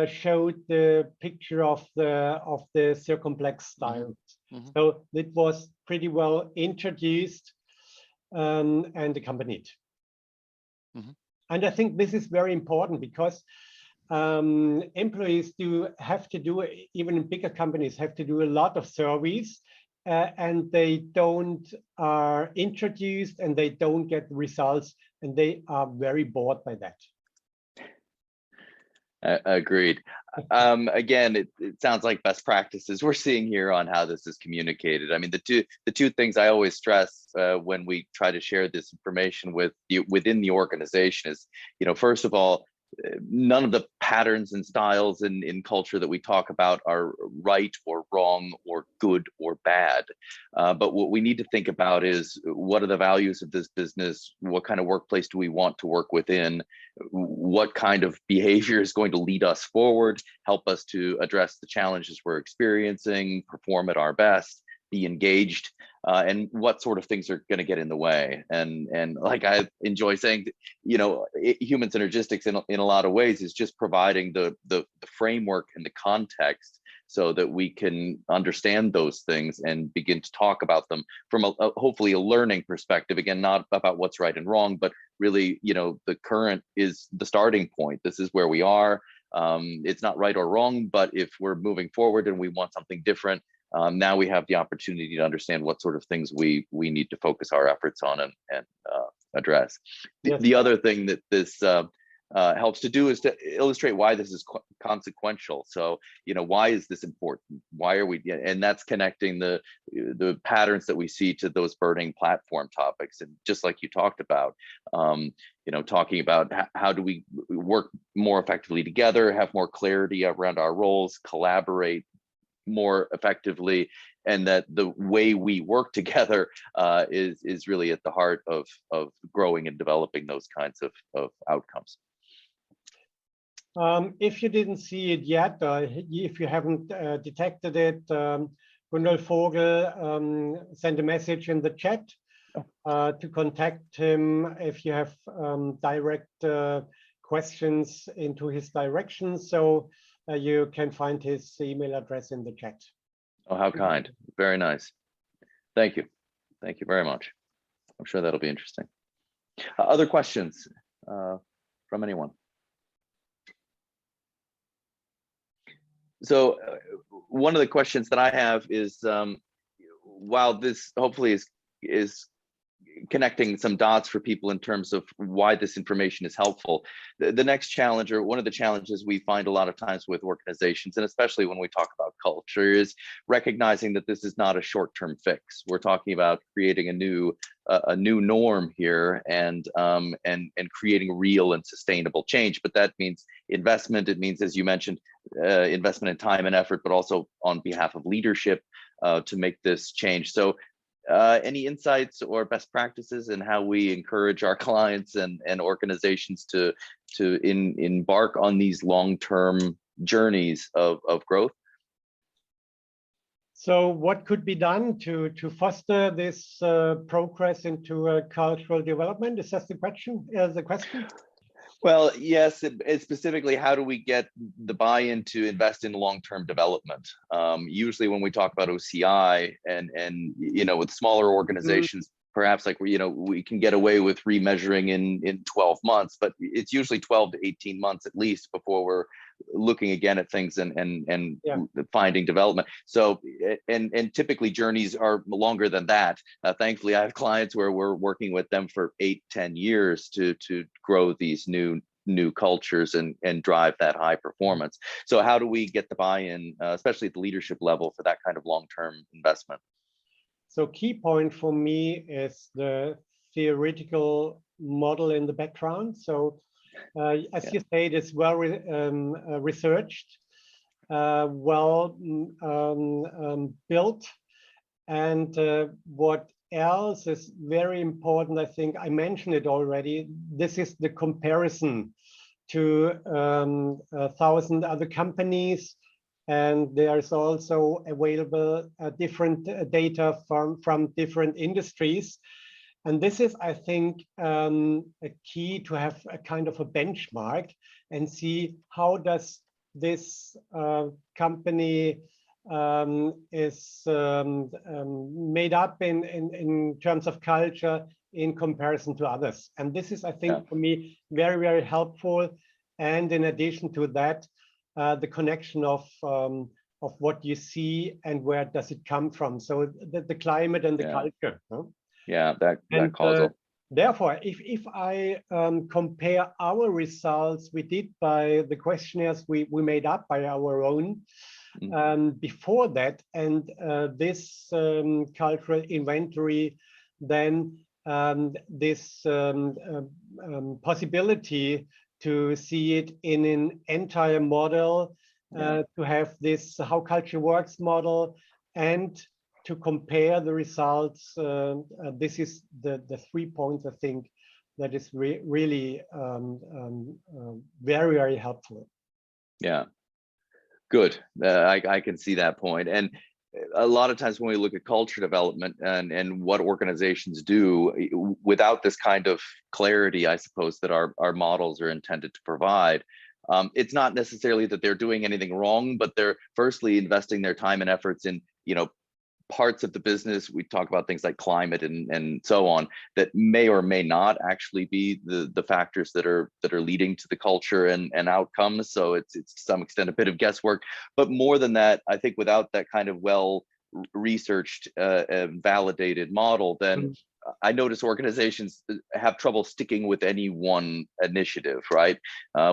showed the picture of the circumplex styles. Mm-hmm. So it was pretty well introduced and accompanied. Mm-hmm. And I think this is very important because employees have to do, even in bigger companies, have to do a lot of surveys, and they don't are introduced and they don't get results, and they are very bored by that. Agreed. Again, it sounds like best practices we're seeing here on how this is communicated. I mean, the two things I always stress when we try to share this information within the organization is, first of all, none of the patterns and styles in culture that we talk about are right or wrong or good or bad. But what we need to think about is, what are the values of this business? What kind of workplace do we want to work within? What kind of behavior is going to lead us forward, help us to address the challenges we're experiencing, perform at our best, be engaged, and what sort of things are going to get in the way. And like I enjoy saying, human synergistics in a lot of ways is just providing the framework and the context so that we can understand those things and begin to talk about them from hopefully a learning perspective. Again, not about what's right and wrong, but really, the current is the starting point. This is where we are. It's not right or wrong, but if we're moving forward and we want something different, now we have the opportunity to understand what sort of things we need to focus our efforts on and address. The other thing that this helps to do is to illustrate why this is consequential. So, why is this important? Why are we? And that's connecting the patterns that we see to those burning platform topics. And just like you talked about, talking about how do we work more effectively together, have more clarity around our roles, collaborate more effectively, and that the way we work together is really at the heart of growing and developing those kinds of outcomes. If you didn't see it yet, if you haven't detected it, Gundolf Vogel sent a message in the chat to contact him if you have direct questions into his direction. So you can find his email address in the chat. Oh, how kind. Very nice. Thank you. Thank you very much. I'm sure that'll be interesting. Other questions from anyone? So one of the questions that I have is, while this hopefully is connecting some dots for people in terms of why this information is helpful, the next challenge, or one of the challenges we find a lot of times with organizations, and especially when we talk about culture, is recognizing that this is not a short-term fix. We're talking about creating a new norm here, and creating real and sustainable change. But that means investment. It means, as you mentioned, investment in time and effort, but also on behalf of leadership to make this change. So any insights or best practices in how we encourage our clients and organizations to embark on these long-term journeys of growth? So what could be done to foster this progress into cultural development? Is that the question? Well, yes, it's specifically, how do we get the buy-in to invest in long-term development? Usually when we talk about OCI and with smaller organizations, perhaps like we can get away with remeasuring in 12 months, but it's usually 12 to 18 months at least before we're looking again at things and finding development. So and typically journeys are longer than that. Thankfully, I have clients where we're working with them for 8-10 years to grow these new cultures and drive that high performance. So how do we get the buy-in, especially at the leadership level, for that kind of long-term investment? So key point for me is the theoretical model in the background. So as you say, it's well researched, well built. And what else is very important, I think I mentioned it already, this is the comparison to 1,000 other companies. And there's also available different data from different industries. And this is, I think, a key to have a kind of a benchmark and see how does this company is made up in terms of culture in comparison to others. And this is, I think, for me, very, very helpful. And in addition to that, the connection of what you see and where does it come from. So the climate and the culture. Huh? Yeah, that causal. Therefore, if I compare our results we did by the questionnaires we made up by our own before that, and this cultural inventory, then this possibility to see it in an entire model, to have this how culture works model, and to compare the results. This is the 3 points, I think, that is really very, very helpful. Yeah, good. I can see that point. And a lot of times when we look at culture development and what organizations do, without this kind of clarity, I suppose, that our models are intended to provide, It's not necessarily that they're doing anything wrong, but they're firstly investing their time and efforts in, parts of the business. We talk about things like climate and so on that may or may not actually be the factors that are leading to the culture and outcomes. So it's to some extent a bit of guesswork, but more than that, I think without that kind of well researched and validated model, then I notice organizations have trouble sticking with any one initiative, right?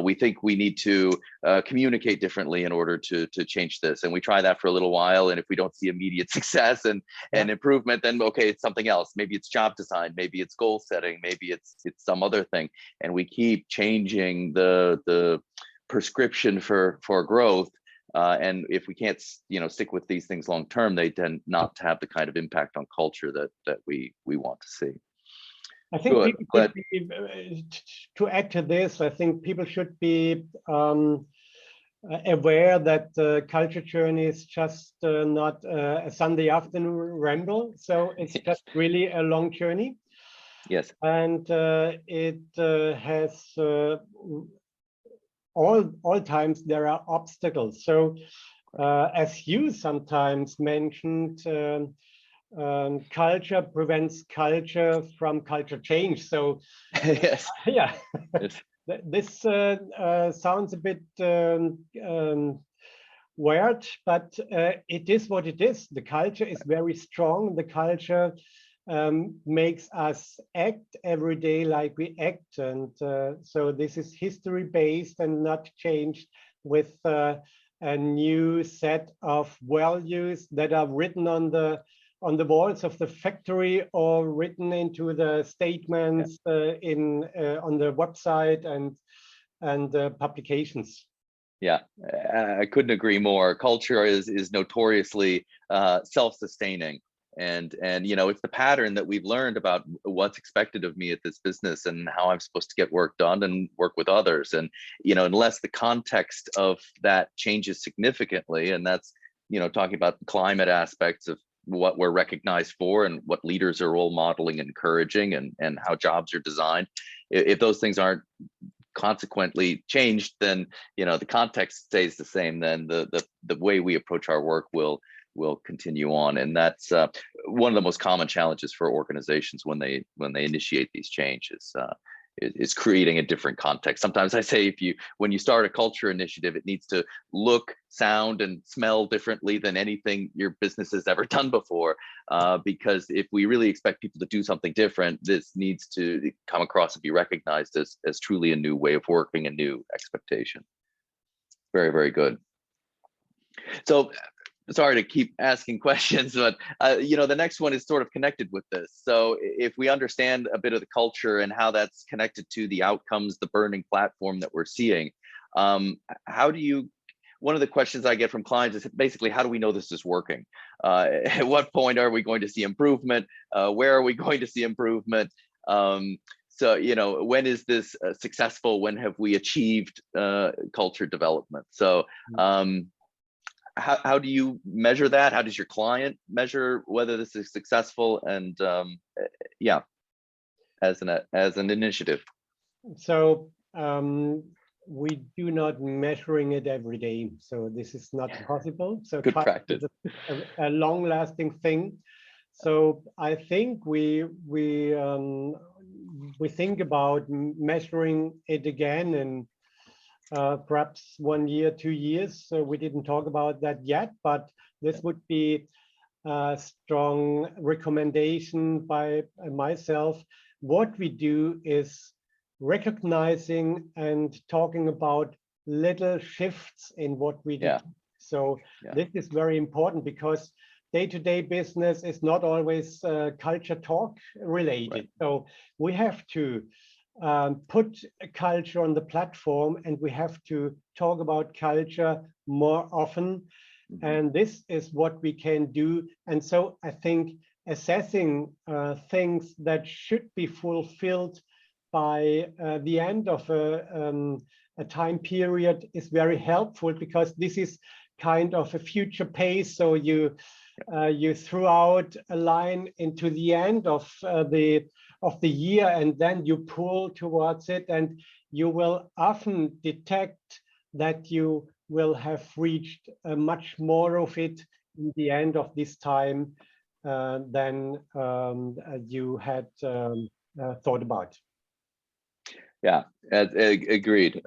We think we need to communicate differently in order to change this. And we try that for a little while. And if we don't see immediate success and improvement, then okay, it's something else. Maybe it's job design, maybe it's goal setting, maybe it's some other thing. And we keep changing the prescription for growth. And if we can't, stick with these things long term, they tend not to have the kind of impact on culture that we want to see. I think people should be, to add to this, I think people should be aware that the culture journey is just not a Sunday afternoon ramble. So it's just really a long journey. Yes. And it has all times there are obstacles. So as you sometimes mentioned, culture prevents culture from culture change. So yes. Yeah, Yes. This sounds a bit weird, but it is what it is. The culture is very strong. The culture makes us act every day like we act, and so this is history based and not changed with a new set of values that are written on the walls of the factory or written into the statements on the website and publications. Yeah, I couldn't agree more. Culture is notoriously self-sustaining. And it's the pattern that we've learned about what's expected of me at this business and how I'm supposed to get work done and work with others. And unless the context of that changes significantly, and that's talking about climate aspects of what we're recognized for and what leaders are role modeling and encouraging, and how jobs are designed. If those things aren't consequently changed, then the context stays the same. Then the way we approach our work will continue on, and that's one of the most common challenges for organizations when they initiate these changes. Is creating a different context. Sometimes I say when you start a culture initiative, it needs to look, sound, and smell differently than anything your business has ever done before. Because if we really expect people to do something different, this needs to come across and be recognized as truly a new way of working, a new expectation. Very, very good. So, sorry to keep asking questions, but the next one is sort of connected with this. So if we understand a bit of the culture and how that's connected to the outcomes, the burning platform that we're seeing, one of the questions I get from clients is basically, how do we know this is working? At what point are we going to see improvement? Where are we going to see improvement? So, when is this successful? When have we achieved culture development? So, how do you measure that? How does your client measure whether this is successful? And as an initiative. So we do not measuring it every day. So this is not possible. So good practice. A long-lasting thing. So I think we think about measuring it again in perhaps 1 year, 2 years. So we didn't talk about that yet, but this would be a strong recommendation by myself. What we do is recognizing and talking about little shifts in what we do. So this is very important because day-to-day business is not always culture talk related. Right. So we have to put a culture on the platform, and we have to talk about culture more often. Mm-hmm. And this is what we can do. And so I think assessing things that should be fulfilled by the end of a time period is very helpful, because this is kind of a future pace. So you throw out a line into the end of the year, and then you pull towards it. And you will often detect that you will have reached much more of it in the end of this time than you had thought about. Yeah, agreed.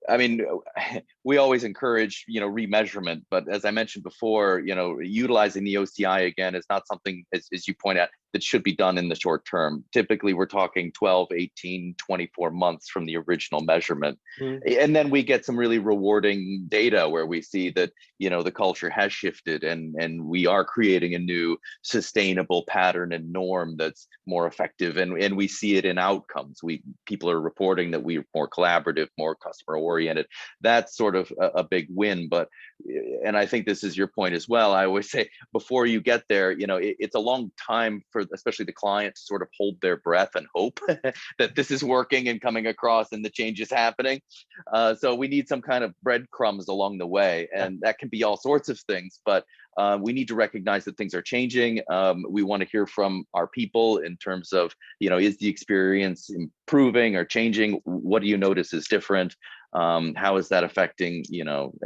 I mean, we always encourage, remeasurement, but as I mentioned before, utilizing the OCI again is not something, as you point out, that should be done in the short term. Typically, we're talking 12, 18, 24 months from the original measurement. And then we get some really rewarding data where we see that, the culture has shifted and we are creating a new sustainable pattern and norm that's more effective. And we see it in outcomes. People are reporting that we're more collaborative, more customer oriented. That's sort of a big win. But, and I think this is your point as well, I always say, before you get there, it's a long time for especially the client to sort of hold their breath and hope that this is working and coming across and the change is happening. So we need some kind of breadcrumbs along the way, and that can be all sorts of things, but we need to recognize that things are changing. We want to hear from our people in terms of, is the experience improving or changing? What do you notice is different? How is that affecting,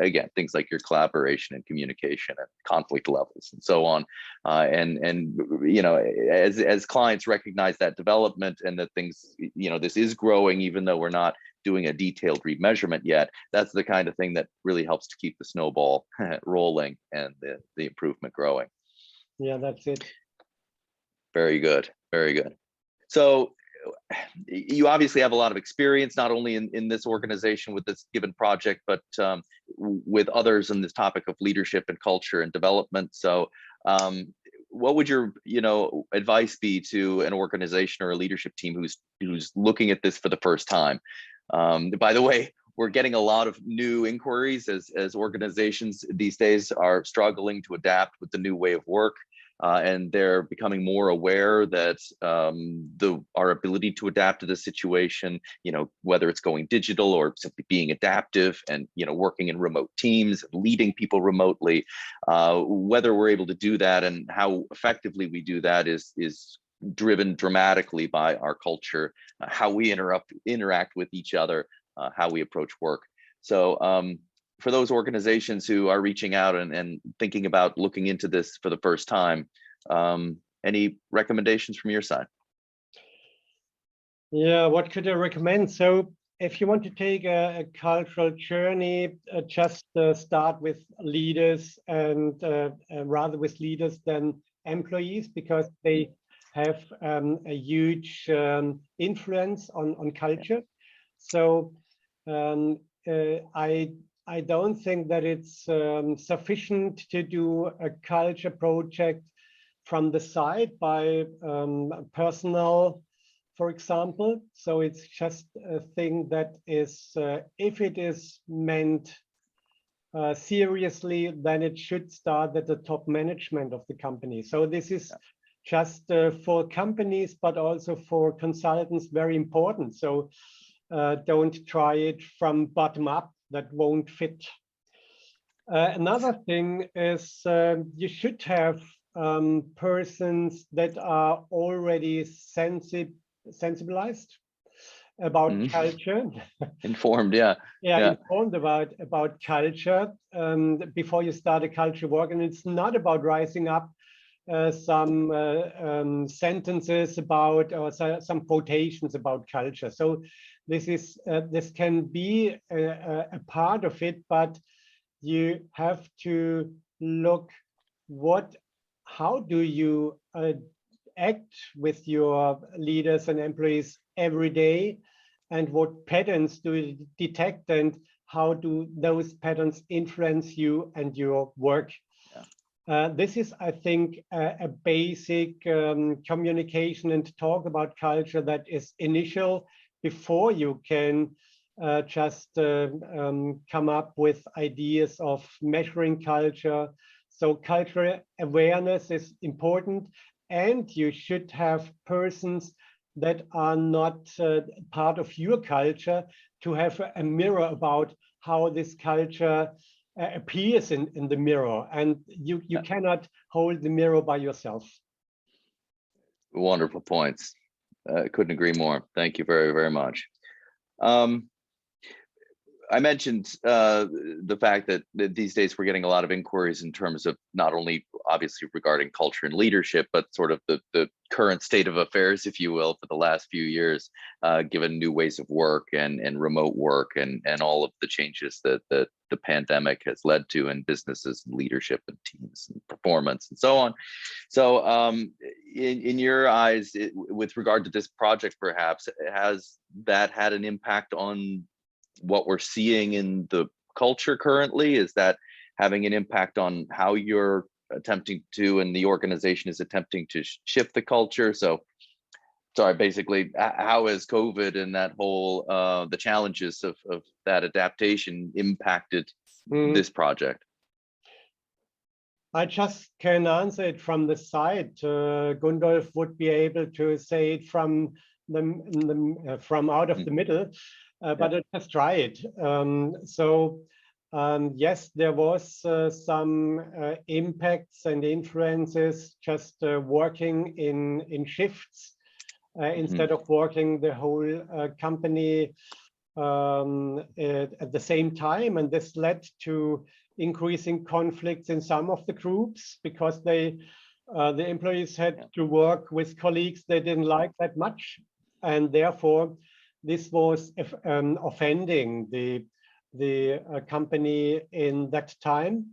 again, things like your collaboration and communication and conflict levels and so on. As clients recognize that development and that things, this is growing, even though we're not doing a detailed remeasurement yet, that's the kind of thing that really helps to keep the snowball rolling and the improvement growing. Yeah, that's it. Very good. So you obviously have a lot of experience, not only in this organization with this given project, but with others in this topic of leadership and culture and development. So what would your advice be to an organization or a leadership team who's looking at this for the first time? By the way, we're getting a lot of new inquiries as organizations these days are struggling to adapt with the new way of work. And they're becoming more aware that our ability to adapt to the situation, whether it's going digital or simply being adaptive and, working in remote teams, leading people remotely, whether we're able to do that and how effectively we do that is driven dramatically by our culture, how we interact with each other, how we approach work. So for those organizations who are reaching out and thinking about looking into this for the first time, any recommendations from your side? Yeah, what could I recommend? So if you want to take a cultural journey, just start with leaders and rather with leaders than employees, because they have a huge influence on culture. So I don't think that it's sufficient to do a culture project from the side by personnel, for example. So it's just a thing that is, if it is meant seriously, then it should start at the top management of the company. So this is just for companies, but also for consultants, very important. So don't try it from bottom up. That won't fit. Another thing is you should have persons that are already sensibilized about culture. Informed, yeah. Informed about culture before you start a culture work. And it's not about rising up some sentences about or some quotations about culture. So this can be a part of it, but you have to look how do you act with your leaders and employees every day, and what patterns do you detect, and how do those patterns influence you and your work. This is, I think, a basic communication and talk about culture that is initial before you can just come up with ideas of measuring culture. So cultural awareness is important, and you should have persons that are not part of your culture to have a mirror about how this culture appears in the mirror, and you cannot hold the mirror by yourself. Wonderful points. Couldn't agree more. Thank you very, very much. I mentioned the fact that these days we're getting a lot of inquiries in terms of not only obviously regarding culture and leadership, but sort of the current state of affairs, if you will, for the last few years, given new ways of work and remote work and all of the changes that the pandemic has led to in businesses and leadership and teams and performance and so on. So in your eyes, with regard to this project, perhaps, has that had an impact on what we're seeing in the culture currently? Is that having an impact on how you're attempting to, and the organization is attempting to shift the culture? So sorry, basically, how has COVID and that whole the challenges of that adaptation impacted this project? I just can answer it from the side. Gundolf would be able to say it from from out of the middle. But I'll just try it. Yes, there was some impacts and influences just working in shifts instead of working the whole company at the same time. And this led to increasing conflicts in some of the groups because the employees had to work with colleagues they didn't like that much. And therefore, this was offending the company in that time.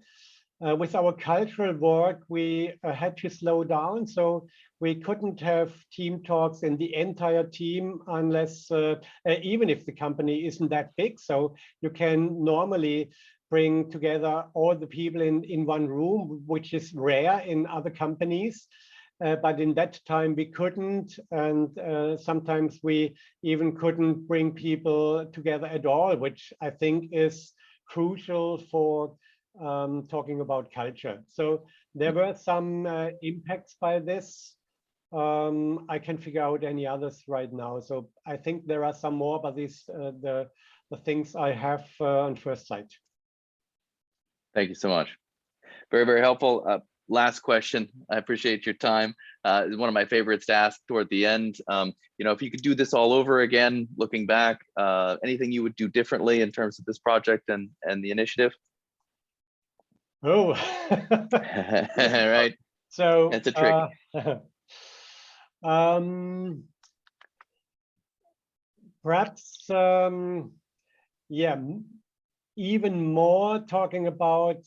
With our cultural work, we had to slow down, so we couldn't have team talks in the entire team unless, even if the company isn't that big. So you can normally bring together all the people in one room, which is rare in other companies. But in that time we couldn't, and sometimes we even couldn't bring people together at all, which I think is crucial for talking about culture. So there were some impacts by this. I can't figure out any others right now. So I think there are some more, but these the things I have on first sight. Thank you so much. Very, very helpful. Last question. I appreciate your time. One of my favorites to ask toward the end. You know, if you could do this all over again, looking back, anything you would do differently in terms of this project and the initiative? Oh, right. So that's a trick. Perhaps, yeah, even more talking about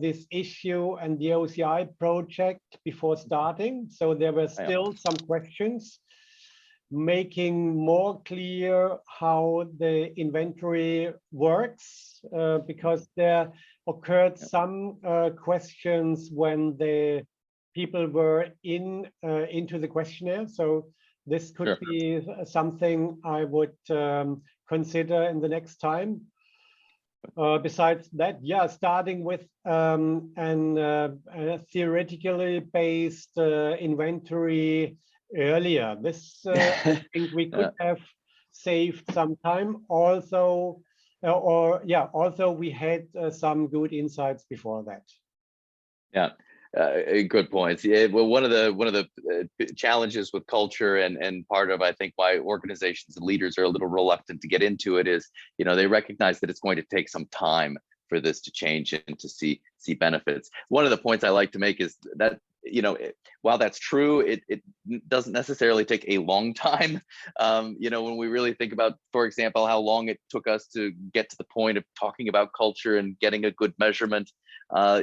this issue and the OCI project before starting. So there were still some questions, making more clear how the inventory works, because there occurred some questions when the people were into the questionnaire. So this could be something I would consider in the next time. Besides that, yeah, starting with a theoretically based inventory earlier. This I think we could have saved some time. Also, also we had some good insights before that. Yeah. Good points. Yeah, well, one of the challenges with culture and part of, I think, why organizations and leaders are a little reluctant to get into it is, you know, they recognize that it's going to take some time for this to change and to see benefits. One of the points I like to make is that, you know, while that's true, it doesn't necessarily take a long time. You know, when we really think about, for example, how long it took us to get to the point of talking about culture and getting a good measurement,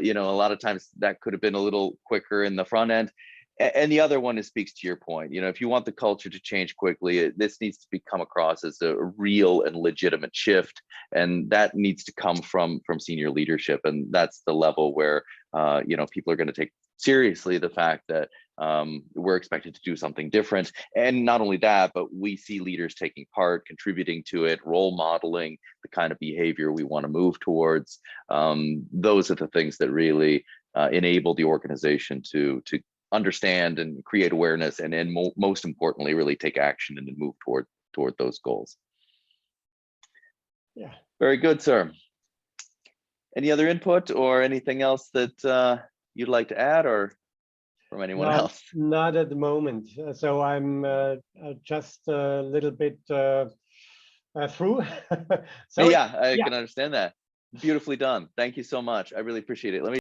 you know, a lot of times that could have been a little quicker in the front end. And the other one is speaks to your point. You know, if you want the culture to change quickly, this needs to come across as a real and legitimate shift, and that needs to come from senior leadership, and that's the level where you know, people are going to take seriously the fact that we're expected to do something different. And not only that, but we see leaders taking part, contributing to it, role modeling the kind of behavior we want to move towards. Those are the things that really enable the organization to understand and create awareness, and most importantly, really take action and move toward those goals. Yeah. Very good, sir. Any other input or anything else that you'd like to add, or from anyone else? Not at the moment. So I'm just a little bit through. So Yeah, I yeah. can understand that. Beautifully done. Thank you so much. I really appreciate it. Let me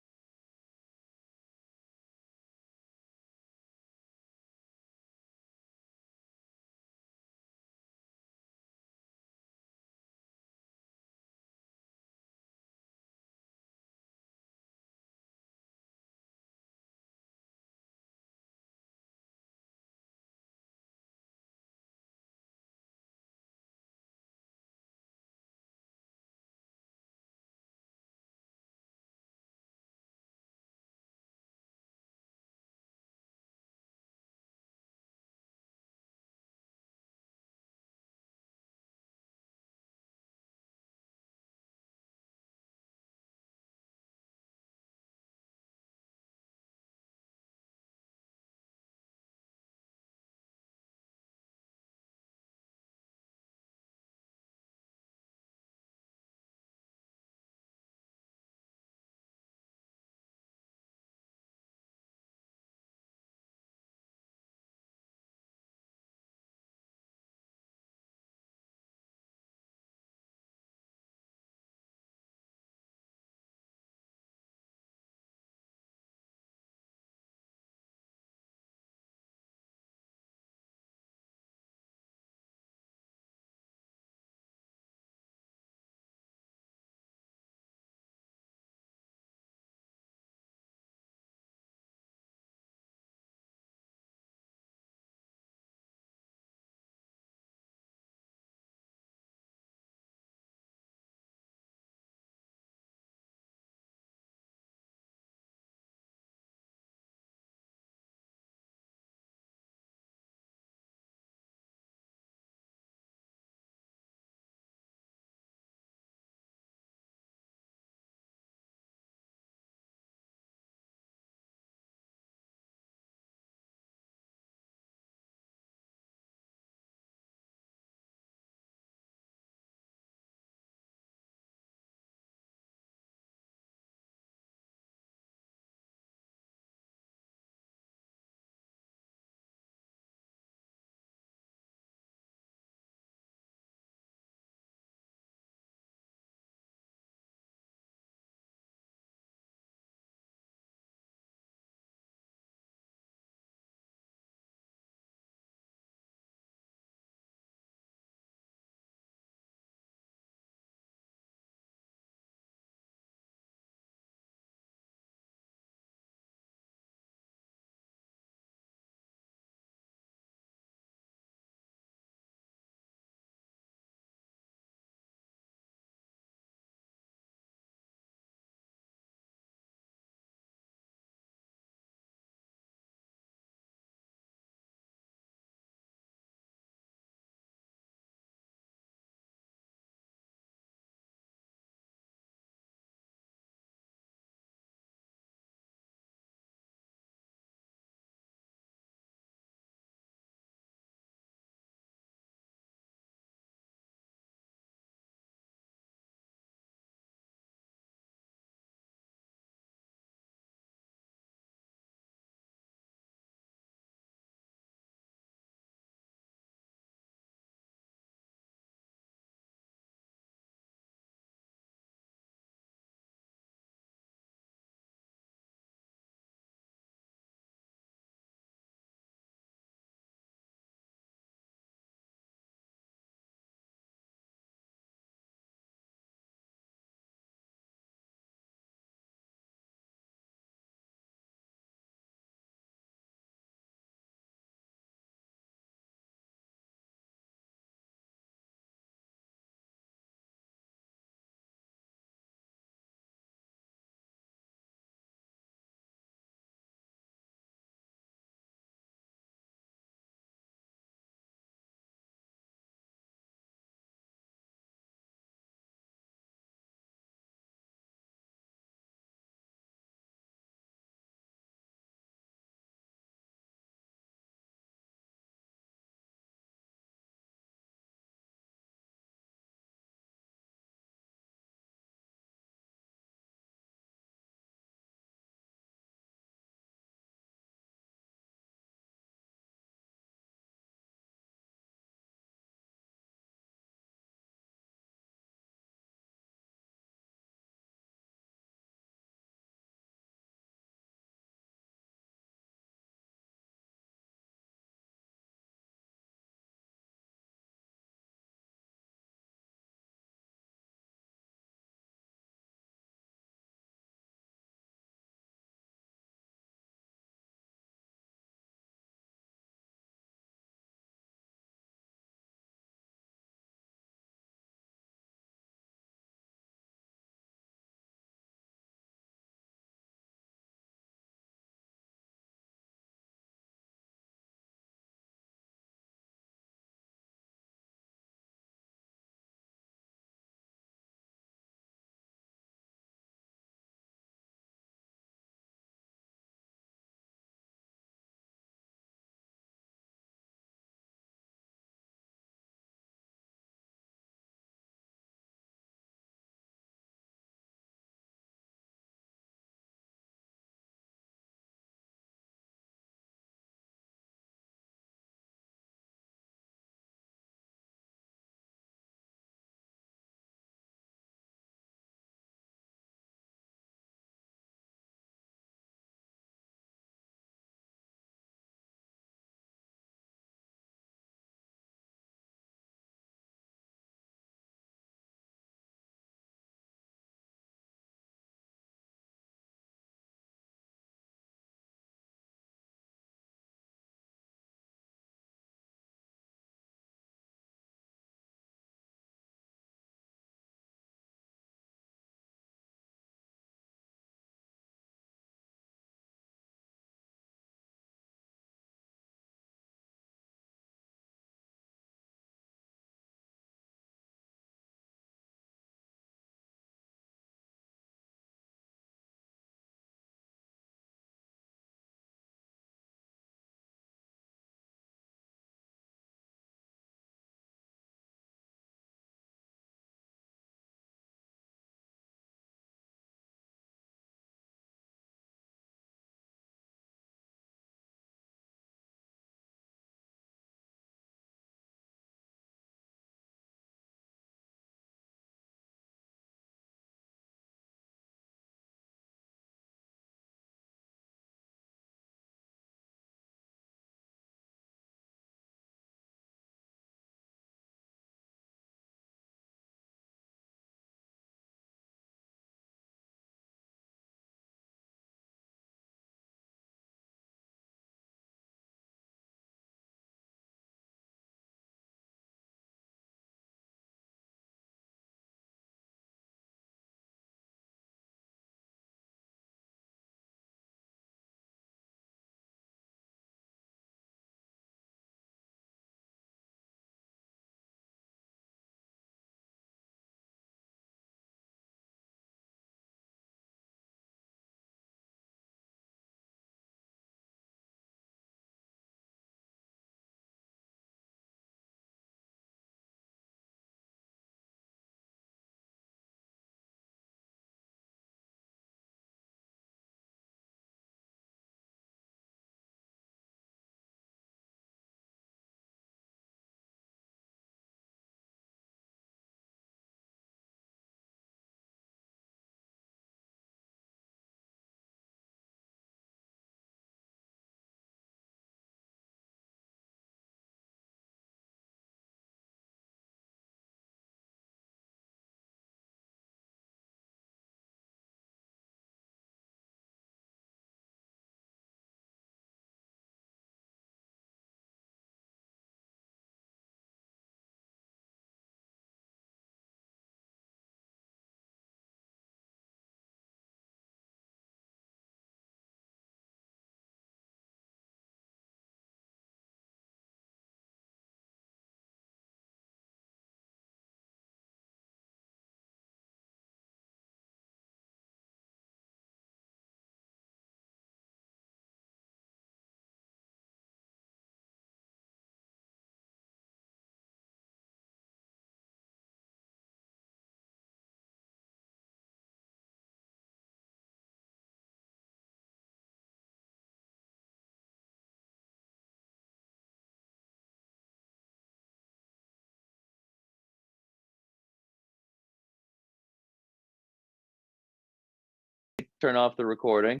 turn off the recording.